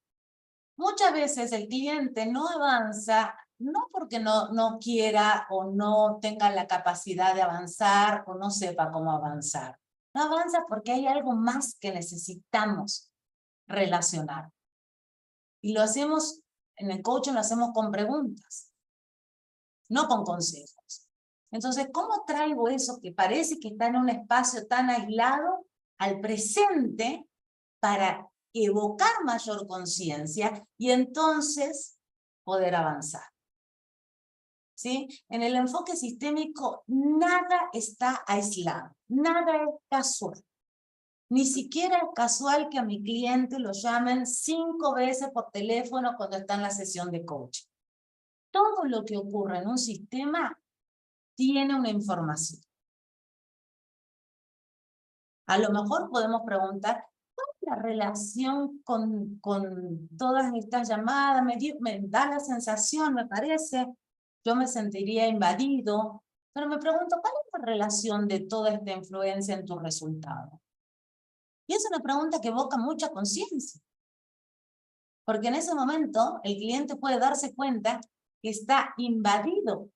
muchas veces el cliente no avanza, no porque no quiera o no tenga la capacidad de avanzar o no sepa cómo avanzar. No avanza porque hay algo más que necesitamos relacionar. Y lo hacemos, en el coaching lo hacemos con preguntas, no con consejos. Entonces, ¿cómo traigo eso que parece que está en un espacio tan aislado al presente para evocar mayor conciencia y entonces poder avanzar? ¿Sí? En el enfoque sistémico nada está aislado, nada es casual. Ni siquiera es casual que a mi cliente lo llamen 5 veces por teléfono cuando está en la sesión de coaching. Todo lo que ocurre en un sistema tiene una información. A lo mejor podemos preguntar, ¿cuál es la relación con todas estas llamadas? Me da la sensación, me parece, yo me sentiría invadido, pero me pregunto, ¿cuál es la relación de toda esta influencia en tu resultado? Y es una pregunta que evoca mucha conciencia. Porque en ese momento el cliente puede darse cuenta que está invadido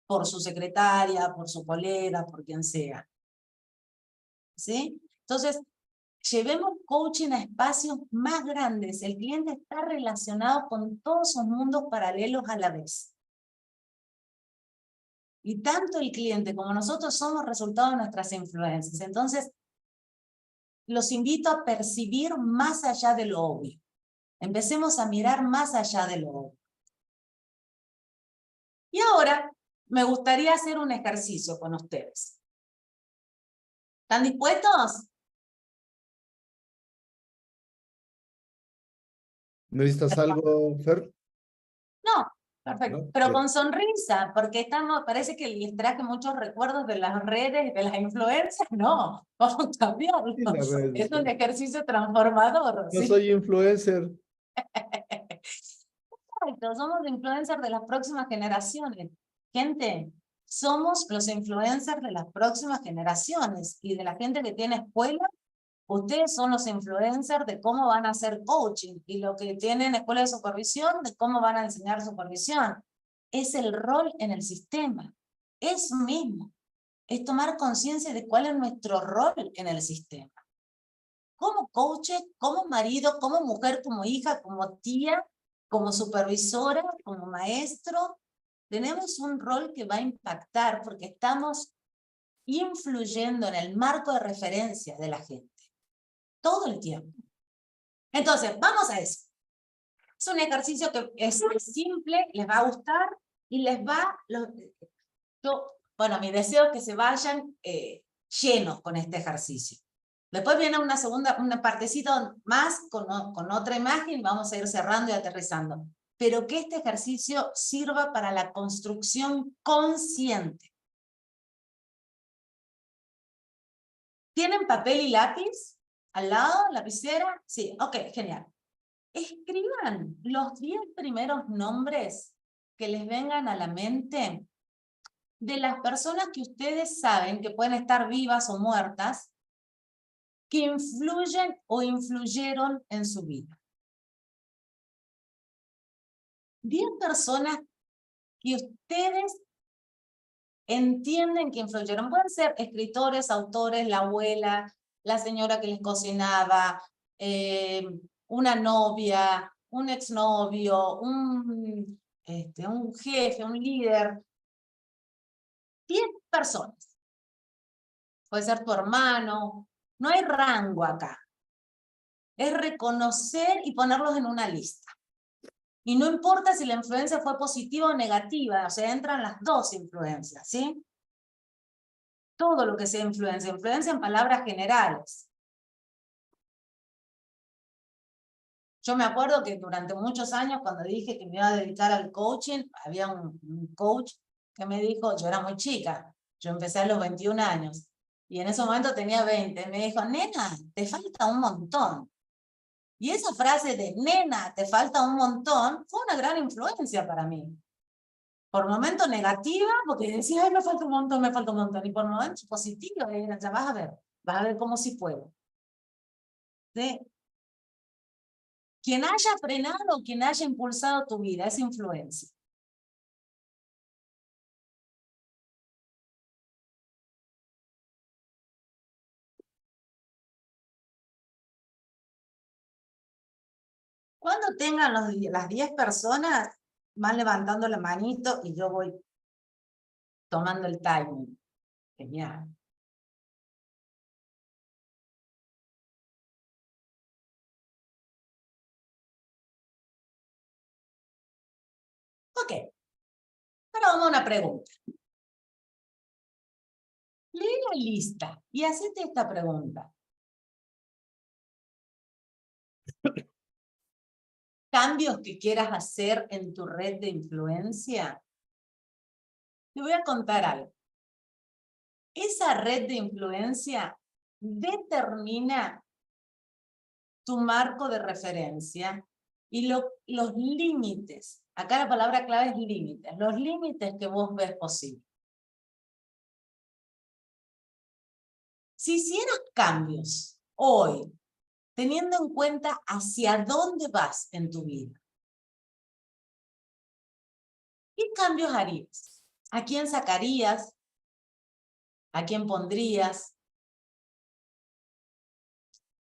por su secretaria, por su colega, por quien sea. ¿Sí? Entonces, llevemos coaching a espacios más grandes. El cliente está relacionado con todos esos mundos paralelos a la vez. Y tanto el cliente como nosotros somos resultado de nuestras influencias. Entonces, los invito a percibir más allá de lo obvio. Empecemos a mirar más allá de lo obvio. Y ahora me gustaría hacer un ejercicio con ustedes. ¿Están dispuestos? ¿Necesitas algo, Fer? No, perfecto. ¿No? Pero Bien. con sonrisa, porque parece que les traje muchos recuerdos de las redes, de las influencias. No, vamos a cambiarlo. Sí, las redes Es un sociales. ejercicio transformador. No ¿Sí? soy influencer. Correcto, somos los influencers de las próximas generaciones. Gente, somos los influencers de las próximas generaciones y de la gente que tiene escuela. Ustedes son los influencers de cómo van a hacer coaching y lo que tienen escuela de supervisión, de cómo van a enseñar supervisión. Es el rol en el sistema. Eso mismo. Es tomar conciencia de cuál es nuestro rol en el sistema. Como coach, como marido, como mujer, como hija, como tía, como supervisora, como maestro. tenemos un rol que va a impactar porque estamos influyendo en el marco de referencia de la gente. Todo el tiempo. Entonces, vamos a eso. Es un ejercicio que es simple, les va a gustar y les va... Bueno, mi deseo es que se vayan llenos con este ejercicio. Después viene una partecita más con otra imagen y vamos a ir cerrando y aterrizando. Pero que este ejercicio sirva para la construcción consciente. ¿Tienen papel y lápiz al lado, lapicera? Sí, ok, genial. Escriban los 10 primeros nombres que les vengan a la mente de las personas que ustedes saben que pueden estar vivas o muertas, que influyen o influyeron en su vida. 10 personas que ustedes entienden que influyeron. Pueden ser escritores, autores, la abuela, la señora que les cocinaba, una novia, un exnovio, un jefe, un líder. 10 personas. Puede ser tu hermano. No hay rango acá. Es reconocer y ponerlos en una lista. Y no importa si la influencia fue positiva o negativa, o sea, entran las dos influencias, ¿sí? Todo lo que sea influencia en palabras generales. Yo me acuerdo que durante muchos años, cuando dije que me iba a dedicar al coaching, había un coach que me dijo, yo era muy chica, yo empecé a los 21 años, y en ese momento tenía 20, me dijo, nena, te falta un montón. Y esa frase de, nena, te falta un montón, fue una gran influencia para mí. Por momentos negativa, porque decía, ay, me falta un montón, me falta un montón. Y por momentos positivos, ya vas a ver cómo sí puedo. ¿Sí? Quien haya frenado, quien haya impulsado tu vida, es influencia. Cuando tengan las 10 personas, van levantando la manito y yo voy tomando el timing. Genial. Ok. Ahora vamos a una pregunta. Lee la lista y hacete esta pregunta. ¿Cambios que quieras hacer en tu red de influencia? Te voy a contar algo. Esa red de influencia determina tu marco de referencia y los límites. Acá la palabra clave es límites. Los límites que vos ves posibles. Si hicieras cambios hoy, teniendo en cuenta hacia dónde vas en tu vida, ¿qué cambios harías? ¿A quién sacarías? ¿A quién pondrías?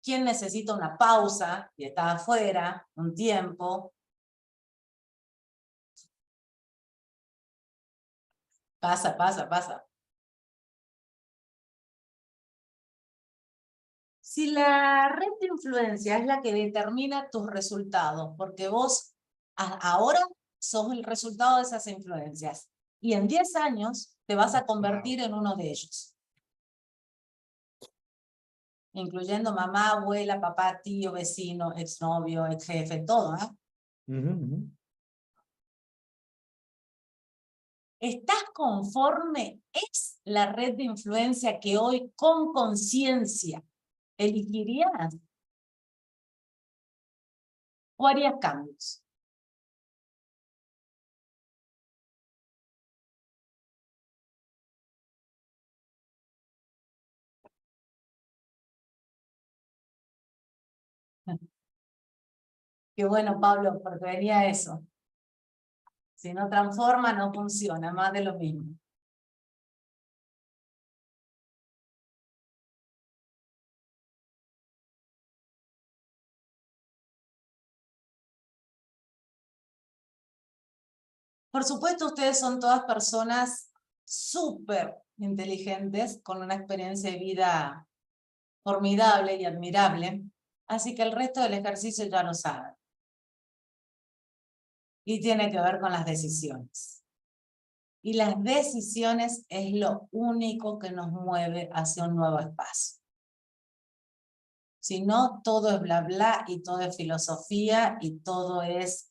¿Quién necesita una pausa y está afuera un tiempo? Pasa, pasa, pasa. Si la red de influencia es la que determina tus resultados, porque vos ahora sos el resultado de esas influencias, y en 10 años te vas a convertir en uno de ellos. Incluyendo mamá, abuela, papá, tío, vecino, exnovio, ex jefe, todo, ¿eh? ¿Estás conforme? ¿Es la red de influencia que hoy con conciencia elegirías? ¿O harías cambios? Qué bueno, Pablo, porque venía eso. Si no transforma, no funciona, más de lo mismo. Por supuesto, ustedes son todas personas súper inteligentes, con una experiencia de vida formidable y admirable, así que el resto del ejercicio ya lo saben. Y tiene que ver con las decisiones. Y las decisiones es lo único que nos mueve hacia un nuevo espacio. Si no, todo es bla bla y todo es filosofía y todo es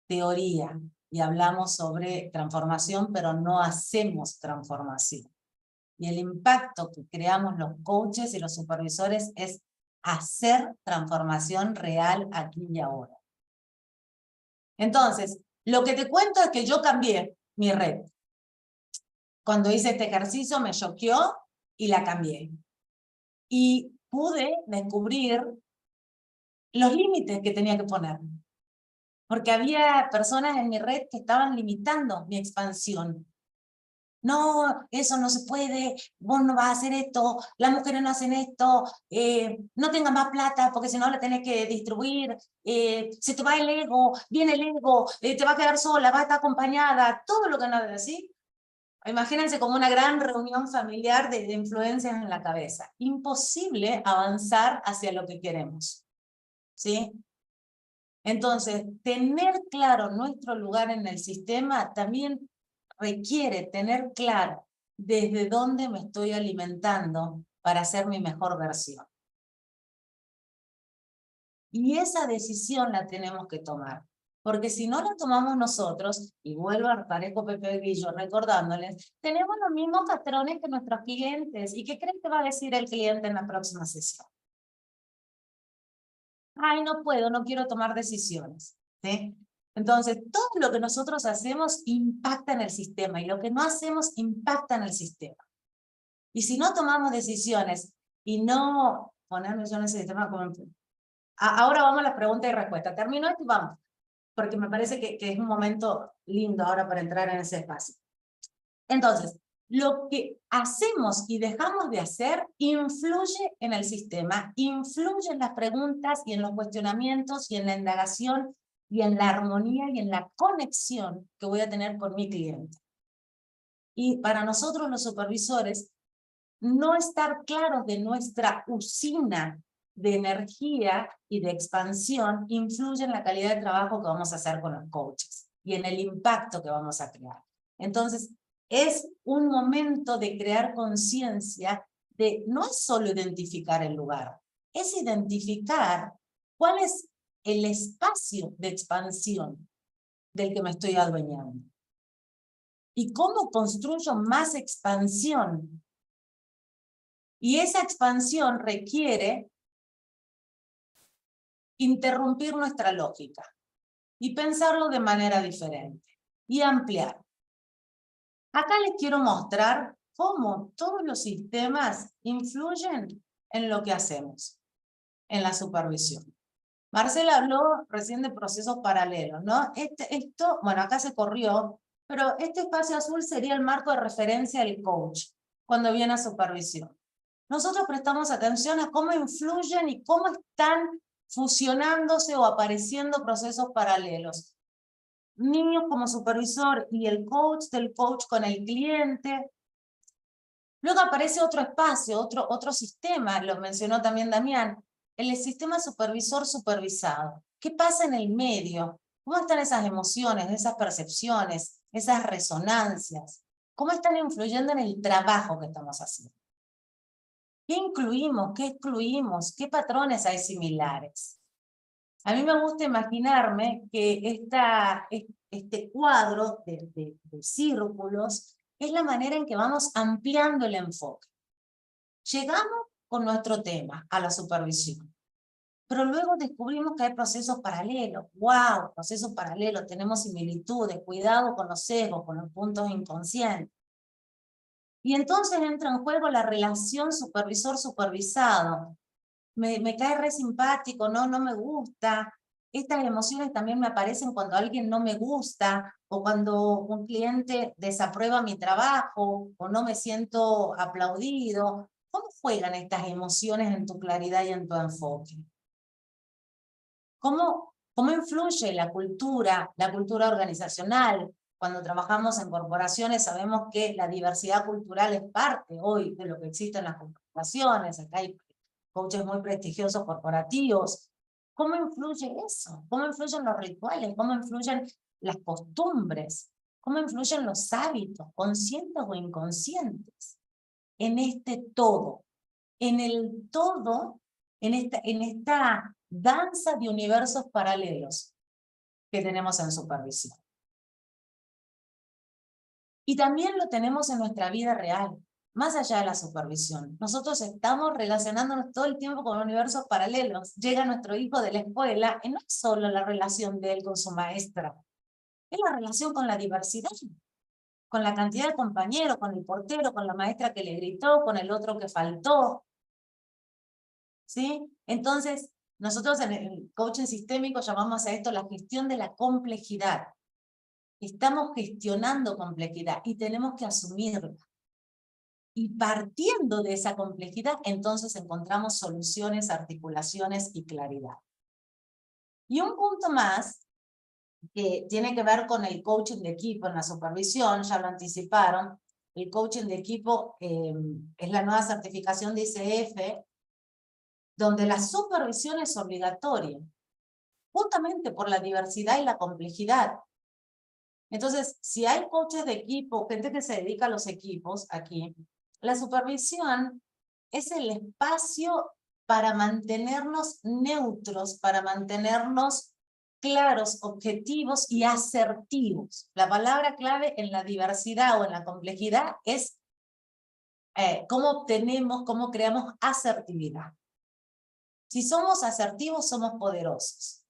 teoría. Y hablamos sobre transformación, pero no hacemos transformación. Y el impacto que creamos los coaches y los supervisores es hacer transformación real aquí y ahora. Entonces, lo que te cuento es que yo cambié mi red. Cuando hice este ejercicio me choqueó y la cambié. Y pude descubrir los límites que tenía que poner. Porque había personas en mi red que estaban limitando mi expansión. No, eso no se puede, vos no vas a hacer esto, las mujeres no hacen esto, no tengas más plata porque si no la tenés que distribuir, se te va el ego, viene el ego, te va a quedar sola, va a estar acompañada, todo lo que no es así. Imagínense como una gran reunión familiar de influencias en la cabeza. Imposible avanzar hacia lo que queremos, ¿sí? Entonces, tener claro nuestro lugar en el sistema también requiere tener claro desde dónde me estoy alimentando para ser mi mejor versión. Y esa decisión la tenemos que tomar. Porque si no la tomamos nosotros, y vuelvo a parezco Pepe Grillo recordándoles, tenemos los mismos patrones que nuestros clientes. ¿Y qué creen que va a decir el cliente en la próxima sesión? Ay, no puedo, no quiero tomar decisiones, ¿sí? Entonces, todo lo que nosotros hacemos impacta en el sistema y lo que no hacemos impacta en el sistema. Y si no tomamos decisiones y no ponernos en ese sistema como... Ahora vamos a las preguntas y respuestas. Termino esto y vamos, porque me parece que es un momento lindo ahora para entrar en ese espacio. Entonces, lo que hacemos y dejamos de hacer influye en el sistema, influye en las preguntas y en los cuestionamientos y en la indagación y en la armonía y en la conexión que voy a tener con mi cliente. Y para nosotros los supervisores, no estar claros de nuestra usina de energía y de expansión influye en la calidad de trabajo que vamos a hacer con los coaches y en el impacto que vamos a crear. Entonces, es un momento de crear conciencia de no es solo identificar el lugar, es identificar cuál es el espacio de expansión del que me estoy adueñando. Y cómo construyo más expansión. Y esa expansión requiere interrumpir nuestra lógica y pensarlo de manera diferente y ampliar. Acá les quiero mostrar cómo todos los sistemas influyen en lo que hacemos, en la supervisión. Marcela habló recién de procesos paralelos, ¿no? Bueno, acá se corrió, pero este espacio azul sería el marco de referencia del coach cuando viene a supervisión. Nosotros prestamos atención a cómo influyen y cómo están fusionándose o apareciendo procesos paralelos. Niños como supervisor y el coach del coach con el cliente. Luego aparece otro espacio, otro sistema, lo mencionó también Damián, el sistema supervisor-supervisado. ¿Qué pasa en el medio? ¿Cómo están esas emociones, esas percepciones, esas resonancias? ¿Cómo están influyendo en el trabajo que estamos haciendo? ¿Qué incluimos? ¿Qué excluimos? ¿Qué patrones hay similares? A mí me gusta imaginarme que este cuadro de círculos es la manera en que vamos ampliando el enfoque. Llegamos con nuestro tema a la supervisión, pero luego descubrimos que hay procesos paralelos. ¡Wow! Procesos paralelos, tenemos similitudes, cuidado con los sesgos, con los puntos inconscientes. Y entonces entra en juego la relación supervisor-supervisado. Me cae re simpático, no me gusta. Estas emociones también me aparecen cuando alguien no me gusta, o cuando un cliente desaprueba mi trabajo, o no me siento aplaudido. ¿Cómo juegan estas emociones en tu claridad y en tu enfoque? ¿Cómo influye la cultura organizacional, cuando trabajamos en corporaciones sabemos que la diversidad cultural es parte hoy de lo que existe en las corporaciones. Acá hay coaches muy prestigiosos corporativos. ¿Cómo influye eso? ¿Cómo influyen los rituales? ¿Cómo influyen las costumbres? ¿Cómo influyen los hábitos, conscientes o inconscientes? En este todo, en el todo, en esta danza de universos paralelos que tenemos en supervisión. Y también lo tenemos en nuestra vida real, más allá de la supervisión. Nosotros estamos relacionándonos todo el tiempo con universos paralelos. Llega nuestro hijo de la escuela y no es solo la relación de él con su maestra, es la relación con la diversidad, con la cantidad de compañeros, con el portero, con la maestra que le gritó, con el otro que faltó. ¿Sí? Entonces, nosotros en el coaching sistémico llamamos a esto la gestión de la complejidad. Estamos gestionando complejidad y tenemos que asumirla. Y partiendo de esa complejidad, entonces encontramos soluciones, articulaciones y claridad. Y un punto más, que tiene que ver con el coaching de equipo en la supervisión, ya lo anticiparon. El coaching de equipo es la nueva certificación de ICF, donde la supervisión es obligatoria, justamente por la diversidad y la complejidad. Entonces, si hay coaches de equipo, gente que se dedica a los equipos aquí, la supervisión es el espacio para mantenernos neutros, para mantenernos claros, objetivos y asertivos. La palabra clave en la diversidad o en la complejidad es cómo creamos asertividad. Si somos asertivos, somos poderosos.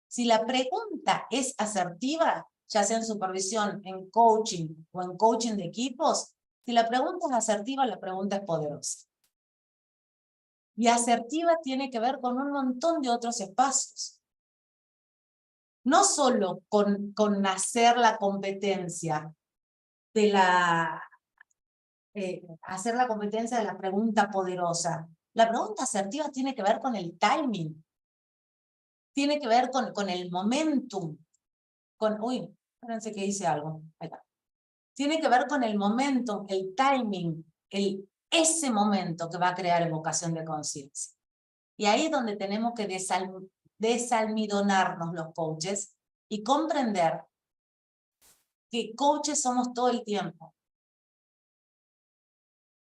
Si la pregunta es asertiva, ya sea en supervisión, en coaching o en coaching de equipos, si la pregunta es asertiva, la pregunta es poderosa. Y asertiva tiene que ver con un montón de otros espacios. No solo con hacer la competencia de hacer la competencia de la pregunta poderosa. La pregunta asertiva tiene que ver con el timing. Tiene que ver con el momentum. Uy, espérense que hice algo. Ahí está. Tiene que ver con el momento, el timing, ese momento que va a crear evocación de conciencia. Y ahí es donde tenemos que desalmidonarnos los coaches y comprender que coaches somos todo el tiempo.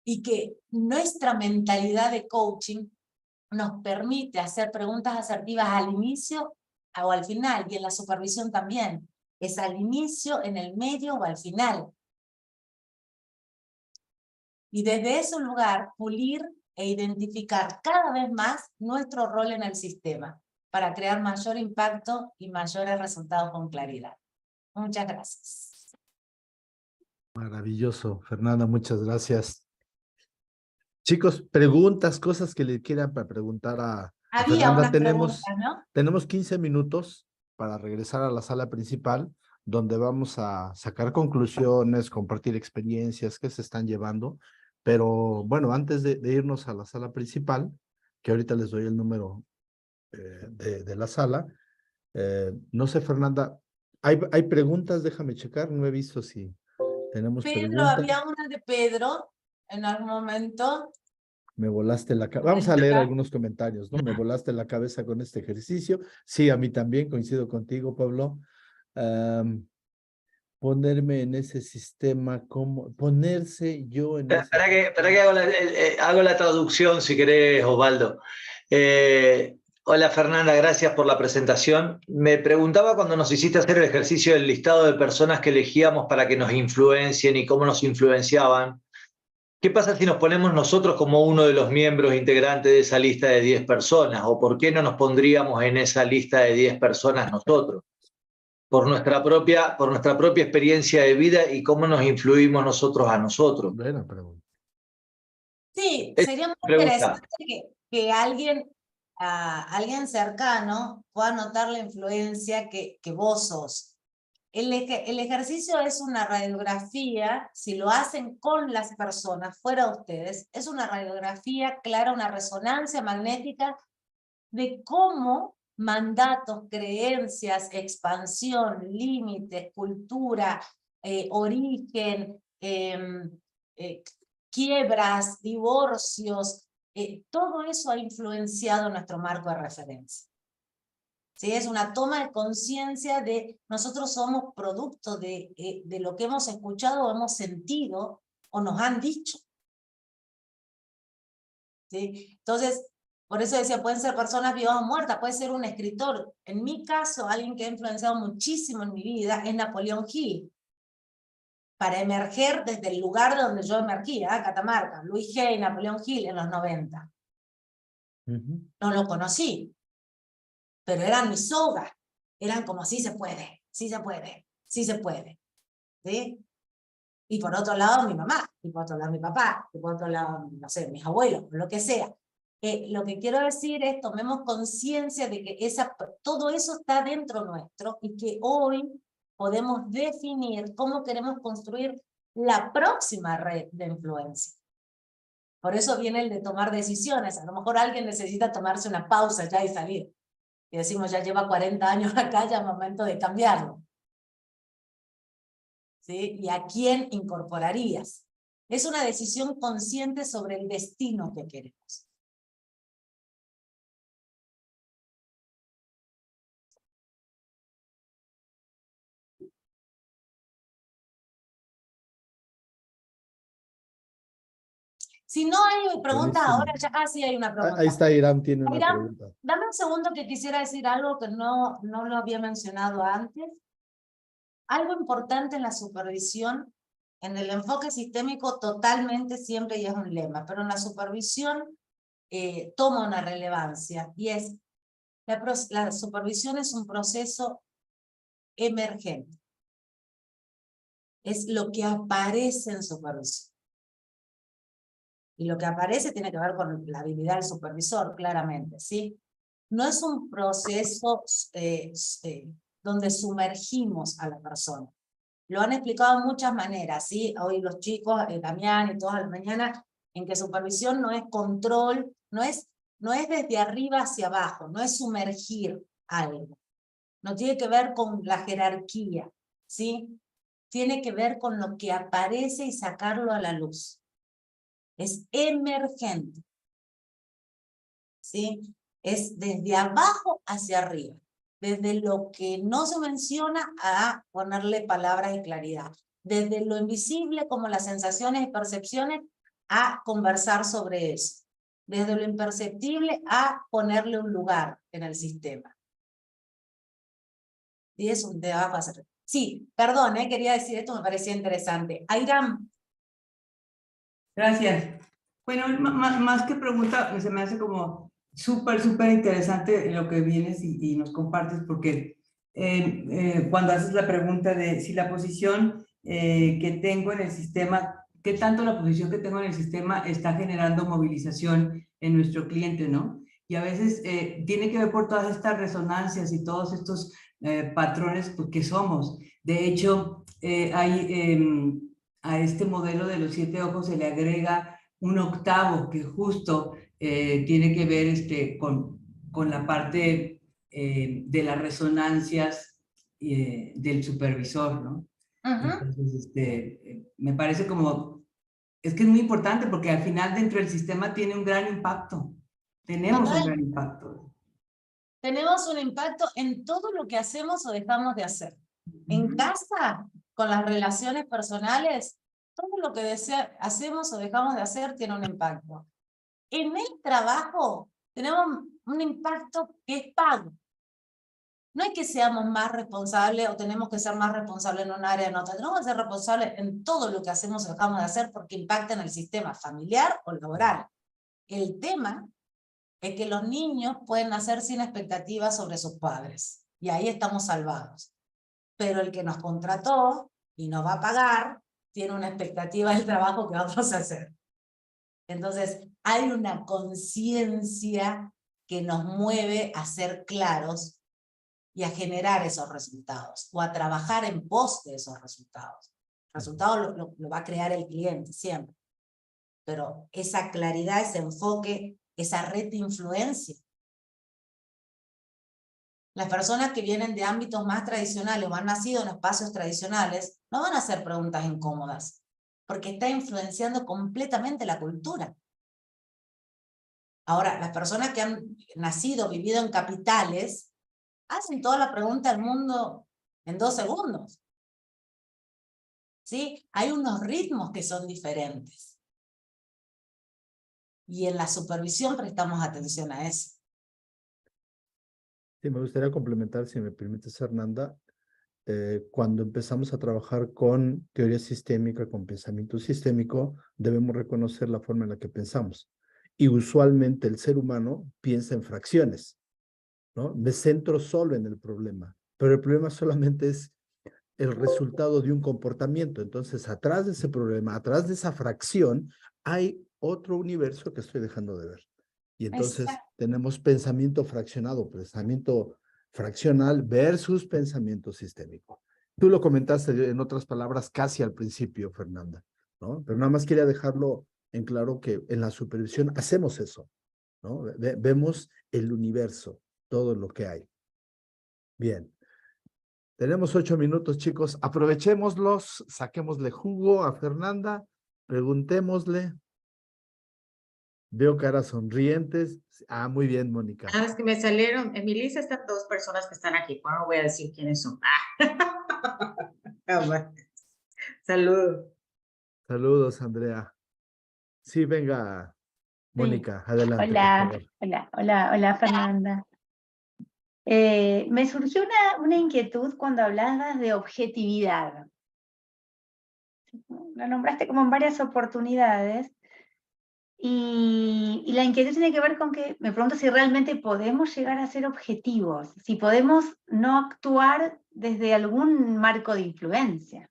Y que nuestra mentalidad de coaching nos permite hacer preguntas asertivas al inicio o al final, y en la supervisión también. Es al inicio, en el medio o al final. Y desde ese lugar, pulir e identificar cada vez más nuestro rol en el sistema para crear mayor impacto y mayores resultados con claridad. Muchas gracias. Maravilloso, Fernanda, muchas gracias. Chicos, preguntas, cosas que le quieran para preguntar a Había Fernanda. unas preguntas, ¿no? Tenemos 15 minutos para regresar a la sala principal, donde vamos a sacar conclusiones, compartir experiencias que se están llevando. Pero bueno, antes de irnos a la sala principal, que ahorita les doy el número de la sala, no sé, Fernanda, ¿hay preguntas? Déjame checar, no he visto si tenemos Pedro, preguntas. había una de Pedro en algún momento. Me volaste la cabeza. Vamos a leer algunos comentarios, ¿no? Me volaste la cabeza con este ejercicio. Sí, a mí también, coincido contigo, Pablo. Ponerme en ese sistema, ponerse yo en ese... Para que hago la traducción, si querés, Osvaldo. Hola, Fernanda, gracias por la presentación. Me preguntaba cuando nos hiciste hacer el ejercicio del listado de personas que elegíamos para que nos influencien y cómo nos influenciaban. ¿Qué pasa si nos ponemos nosotros como uno de los miembros integrantes de esa lista de 10 personas? ¿O por qué no nos pondríamos en esa lista de 10 personas nosotros? Por nuestra propia experiencia de vida y cómo nos influimos nosotros a nosotros. Buena pregunta. Sí, sería muy interesante que alguien cercano pueda notar la influencia que vos sos. El ejercicio es una radiografía, si lo hacen con las personas, fuera de ustedes, es una radiografía clara, una resonancia magnética de cómo mandatos, creencias, expansión, límites, cultura, origen, quiebras, divorcios, todo eso ha influenciado nuestro marco de referencia. ¿Sí? Es una toma de conciencia de nosotros somos producto de lo que hemos escuchado o hemos sentido o nos han dicho. ¿Sí? Entonces, por eso decía, pueden ser personas vivas o muertas, puede ser un escritor. En mi caso, alguien que ha influenciado muchísimo en mi vida es Napoleón Hill. Para emerger desde el lugar de donde yo emergía, Catamarca, Luis Hay, Napoleón Hill en los 90. No lo conocí, pero eran mis sogas. Eran como, sí se puede, sí se puede, sí se puede. ¿Sí? Y por otro lado mi mamá, y por otro lado mi papá, y por otro lado, no sé, mis abuelos, lo que sea. Lo que quiero decir es, tomemos conciencia de que todo eso está dentro nuestro y que hoy podemos definir cómo queremos construir la próxima red de influencia. Por eso viene el de tomar decisiones. A lo mejor alguien necesita tomarse una pausa ya y salir. Y decimos, ya lleva 40 años acá, ya es momento de cambiarlo. ¿Sí? ¿Y a quién incorporarías? Es una decisión consciente sobre el destino que queremos. Si no hay preguntas ahora, ya sí hay una pregunta. Ahí está Irán, tiene una Irán, pregunta. dame un segundo que quisiera decir algo que no lo había mencionado antes. Algo importante en la supervisión, en el enfoque sistémico totalmente siempre, y es un lema, pero en la supervisión toma una relevancia, y es, la supervisión es un proceso emergente. Es lo que aparece en supervisión. Y lo que aparece tiene que ver con la habilidad del supervisor, claramente, ¿sí? No es un proceso donde sumergimos a la persona. Lo han explicado de muchas maneras, ¿sí? Hoy los chicos, Damián y todas las mañanas, en que supervisión no es control, no es desde arriba hacia abajo, no es sumergir algo. No tiene que ver con la jerarquía, ¿sí? Tiene que ver con lo que aparece y sacarlo a la luz. Es emergente, ¿sí? Es desde abajo hacia arriba, desde lo que no se menciona a ponerle palabras y claridad, desde lo invisible como las sensaciones y percepciones a conversar sobre eso, desde lo imperceptible a ponerle un lugar en el sistema. Y es de abajo hacia arriba. Sí, perdón, quería decir esto, me parecía interesante. Airam. Gracias. Bueno, más que pregunta, se me hace como súper interesante lo que vienes y nos compartes, porque cuando haces la pregunta de si la posición que tengo en el sistema, qué tanto la posición que tengo en el sistema está generando movilización en nuestro cliente, ¿no? Y a veces tiene que ver por todas estas resonancias y todos estos patrones que somos. De hecho, a este modelo de los 7 ojos se le agrega un octavo que justo tiene que ver con la parte de las resonancias del supervisor, ¿no? Entonces, me parece como, es que es muy importante porque al final dentro del sistema tiene un gran impacto. Tenemos un gran impacto. Tenemos un impacto en todo lo que hacemos o dejamos de hacer. En casa, con las relaciones personales, todo lo que hacemos o dejamos de hacer tiene un impacto. En el trabajo tenemos un impacto que es pago. No es que seamos más responsables o tenemos que ser más responsables en un área o en otra. Tenemos que ser responsables en todo lo que hacemos o dejamos de hacer porque impacta en el sistema familiar o laboral. El tema es que los niños pueden nacer sin expectativas sobre sus padres. Y ahí estamos salvados. Pero el que nos contrató y nos va a pagar, tiene una expectativa del trabajo que vamos a hacer. Entonces, hay una conciencia que nos mueve a ser claros y a generar esos resultados, o a trabajar en pos de esos resultados. El resultado lo va a crear el cliente siempre. Pero esa claridad, ese enfoque, esa red de influencia, Las personas que vienen de ámbitos más tradicionales o han nacido en espacios tradicionales no van a hacer preguntas incómodas, porque está influenciando completamente la cultura. Ahora, las personas que han nacido, vivido en capitales, hacen toda la pregunta del mundo en 2 segundos. ¿Sí? Hay unos ritmos que son diferentes. Y en la supervisión prestamos atención a eso. Sí, me gustaría complementar, si me permites, Fernanda, cuando empezamos a trabajar con teoría sistémica, con pensamiento sistémico, debemos reconocer la forma en la que pensamos. Y usualmente el ser humano piensa en fracciones, ¿no? Me centro solo en el problema, pero el problema solamente es el resultado de un comportamiento. Entonces, atrás de ese problema, atrás de esa fracción, hay otro universo que estoy dejando de ver. Y entonces tenemos pensamiento fraccionado, pensamiento fraccional versus pensamiento sistémico. Tú lo comentaste en otras palabras casi al principio, Fernanda, ¿no? Pero nada más quería dejarlo en claro que en la supervisión hacemos eso, ¿no? Vemos el universo, todo lo que hay. Bien. Tenemos 8 minutos, chicos. Aprovechémoslos, saquémosle jugo a Fernanda, preguntémosle. Veo caras sonrientes. Ah, muy bien, Mónica. Ah, es que me salieron, en mi lista están 2 personas que están aquí, no voy a decir quiénes son. Saludos. Saludos, Andrea. Sí, venga, Mónica, adelante, por Hola, favor. hola, Fernanda. Me surgió una inquietud cuando hablabas de objetividad. Lo nombraste como en varias oportunidades. Y la inquietud tiene que ver con que me pregunto si realmente podemos llegar a ser objetivos, si podemos no actuar desde algún marco de influencia.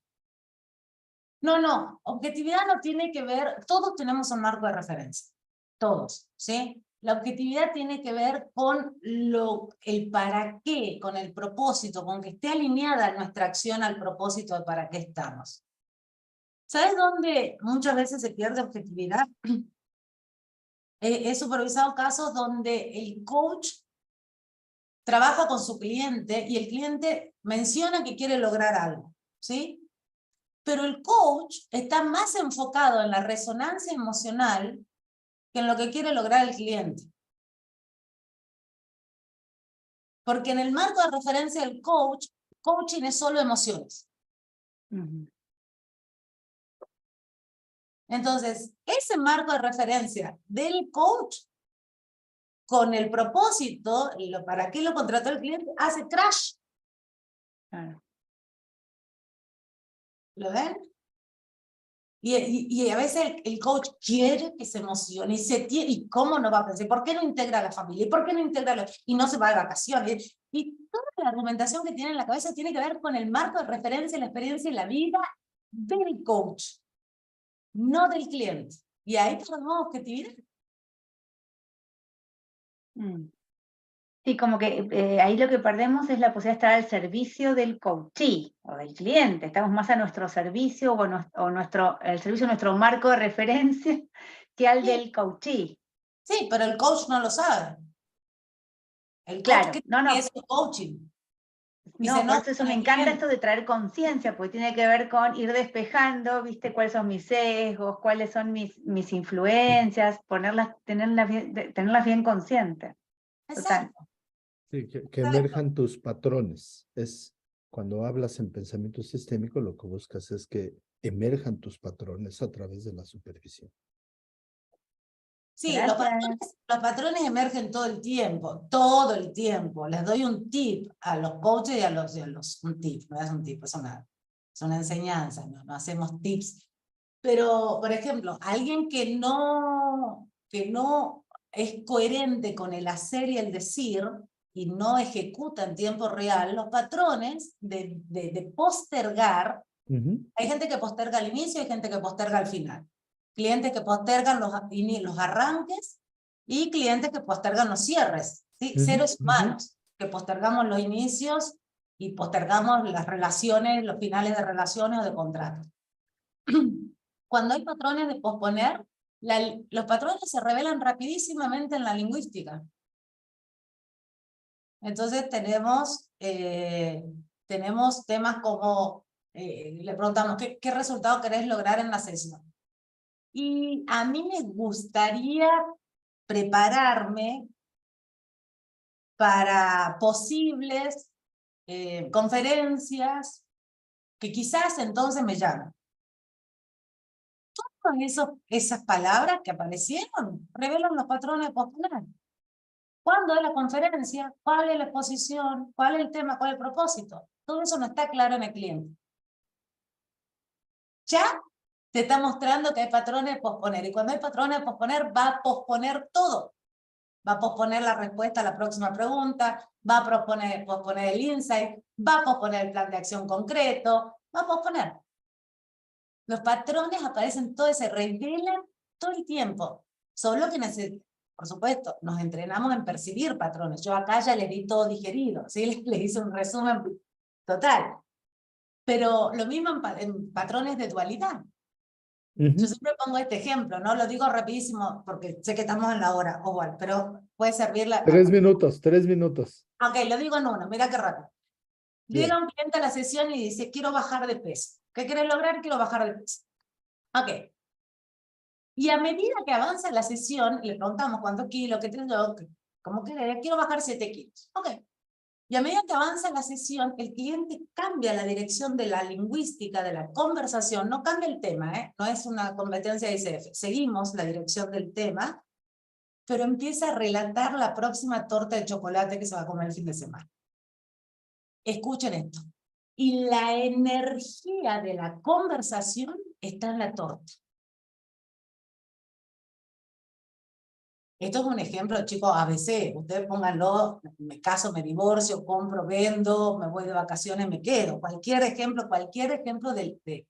No, objetividad no tiene que ver, todos tenemos un marco de referencia, todos, ¿sí? La objetividad tiene que ver con el para qué, con el propósito, con que esté alineada nuestra acción al propósito de para qué estamos. ¿Sabes dónde muchas veces se pierde objetividad? He supervisado casos donde el coach trabaja con su cliente y el cliente menciona que quiere lograr algo, ¿sí? Pero el coach está más enfocado en la resonancia emocional que en lo que quiere lograr el cliente. Porque en el marco de referencia del coach, coaching es solo emociones. Entonces, ese marco de referencia del coach con el propósito, para qué lo contrató el cliente, hace crash. Claro. ¿Lo ven? Y a veces el coach quiere que se emocione y cómo no va a pensar, ¿por qué no integra a la familia? ¿Por qué no integra y no se va de vacaciones? Y toda la argumentación que tiene en la cabeza tiene que ver con el marco de referencia, la experiencia y la vida del coach, no del cliente. Y ahí perdemos objetividad. Sí, como que ahí lo que perdemos es la posibilidad de estar al servicio del coachee o del cliente. Estamos más a nuestro servicio o el servicio de nuestro marco de referencia que al del coachee. Sí, pero el coach no lo sabe. El coach claro, que es coaching. No, por eso me encanta esto de traer conciencia, porque tiene que ver con ir despejando, ¿viste? Cuáles son mis sesgos, cuáles son mis influencias, tenerlas bien conscientes. Total. Sí, que emerjan tus patrones. Es cuando hablas en pensamiento sistémico, lo que buscas es que emerjan tus patrones a través de la supervisión. Sí, los patrones emergen todo el tiempo. Les doy un tip a los coaches y a los un tip, no es un tip, es una enseñanza, no hacemos tips. Pero, por ejemplo, alguien que no es coherente con el hacer y el decir y no ejecuta en tiempo real, los patrones de postergar, hay gente que posterga al inicio y hay gente que posterga al final. Clientes que postergan los arranques y clientes que postergan los cierres, ¿sí? Seres humanos, que postergamos los inicios y postergamos las relaciones, los finales de relaciones o de contratos. Cuando hay patrones de posponer, los patrones se revelan rapidísimamente en la lingüística. Entonces tenemos temas como, le preguntamos, ¿qué resultado querés lograr en la sesión? Y a mí me gustaría prepararme para posibles conferencias que quizás entonces me llamen. Todas esas palabras que aparecieron revelan los patrones de posponer. ¿Cuándo es la conferencia? ¿Cuál es la exposición? ¿Cuál es el tema? ¿Cuál es el propósito? Todo eso no está claro en el cliente. Ya te está mostrando que hay patrones de posponer. Y cuando hay patrones de posponer, va a posponer todo. Va a posponer la respuesta a la próxima pregunta, va a posponer el insight, va a posponer el plan de acción concreto, va a posponer. Los patrones aparecen todos, se revelan todo el tiempo. Solo que, por supuesto, nos entrenamos en percibir patrones. Yo acá ya les di todo digerido, ¿sí? Les hice un resumen total. Pero lo mismo en patrones de dualidad. Yo siempre pongo este ejemplo, ¿no? Lo digo rapidísimo porque sé que estamos en la hora, igual, pero puede servir la... 3 minutos, 3 minutos. Ok, lo digo en uno, mira qué rápido. Llega un cliente a la sesión y dice, quiero bajar de peso. ¿Qué quieres lograr? Quiero bajar de peso. Ok. Y a medida que avanza la sesión, le preguntamos cuántos kilos, qué tengo, cómo querés, quiero bajar 7 kilos. Ok. Y a medida que avanza la sesión, el cliente cambia la dirección de la lingüística, de la conversación, no cambia el tema, no es una competencia de ICF, seguimos la dirección del tema, pero empieza a relatar la próxima torta de chocolate que se va a comer el fin de semana. Escuchen esto. Y la energía de la conversación está en la torta. Esto es un ejemplo, chicos, ABC. Ustedes pónganlo, me caso, me divorcio, compro, vendo, me voy de vacaciones, me quedo. Cualquier ejemplo de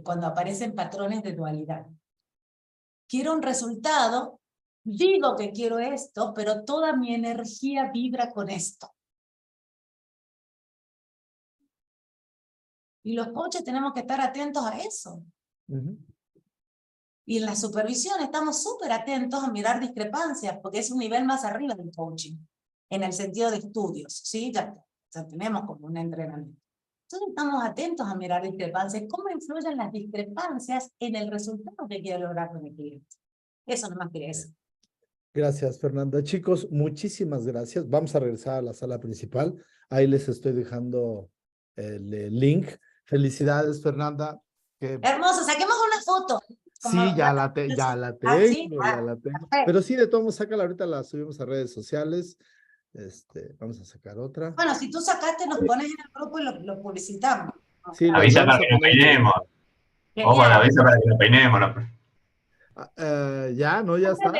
cuando aparecen patrones de dualidad. Quiero un resultado, digo que quiero esto, pero toda mi energía vibra con esto. Y los coaches tenemos que estar atentos a eso. Y en la supervisión estamos súper atentos a mirar discrepancias, porque es un nivel más arriba del coaching, en el sentido de estudios, ¿sí? Ya tenemos como un entrenamiento. Entonces estamos atentos a mirar discrepancias, cómo influyen las discrepancias en el resultado que quiero lograr con el cliente. Eso nomás quería decir. Gracias, Fernanda. Chicos, muchísimas gracias. Vamos a regresar a la sala principal. Ahí les estoy dejando el link. Felicidades, Fernanda. Hermoso, saquemos una foto. Sí, ya la tengo, ¿sí? ya la tengo. Perfecto. Pero sí, de todo modo, sácala, ahorita la subimos a redes sociales. Vamos a sacar otra. Bueno, si tú sacaste, nos pones en el grupo y lo publicitamos. Sí, avisa para que nos peinemos. Ojo, avisa para que nos peinemos. Ya, ¿no? Ya está.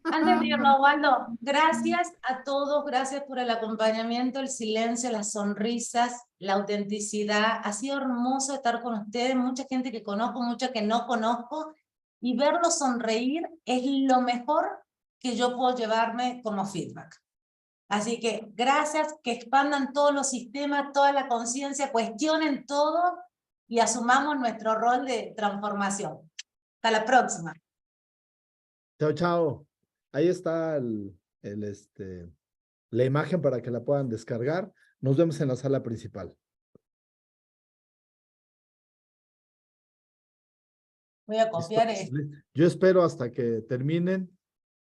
Antes de irnos, Waldo, gracias a todos, gracias por el acompañamiento, el silencio, las sonrisas, la autenticidad. Ha sido hermoso estar con ustedes, mucha gente que conozco, mucha que no conozco, y verlos sonreír es lo mejor que yo puedo llevarme como feedback. Así que gracias, que expandan todos los sistemas, toda la conciencia, cuestionen todo y asumamos nuestro rol de transformación. Hasta la próxima. Chao, chao. Ahí está la imagen para que la puedan descargar. Nos vemos en la sala principal. Voy a copiar esto. Yo espero hasta que terminen.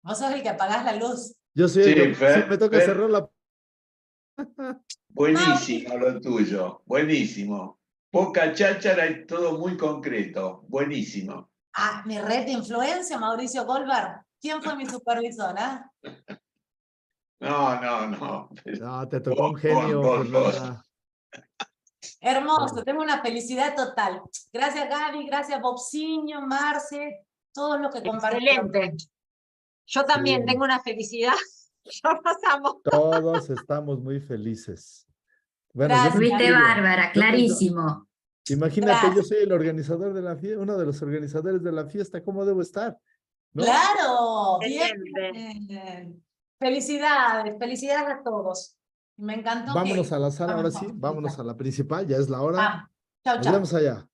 Vos sos el que apagás la luz. Yo soy el que sí, me toca cerrar la... Buenísimo lo tuyo, buenísimo. Poca cháchara y todo muy concreto, buenísimo. Ah, mi red de influencia, Mauricio Goldberg. ¿Quién fue mi supervisor? No. No, te tocó un genio, Fernanda. Hermoso, tengo una felicidad total. Gracias, Gaby, gracias, Bobsinho, Marce, todos los que compartieron. Excelente. Yo también tengo una felicidad. Ya pasamos. Todos estamos muy felices. Bueno, Fuiste bárbara, clarísimo. Imagínate, yo soy el organizador de la fiesta, uno de los organizadores de la fiesta, ¿cómo debo estar? ¿No? Claro, bien. Felicidades, felicidades a todos. Me encantó. Vámonos a la sala, ahora sí, vámonos a la principal, ya es la hora. Chao, Nos chao. vemos allá.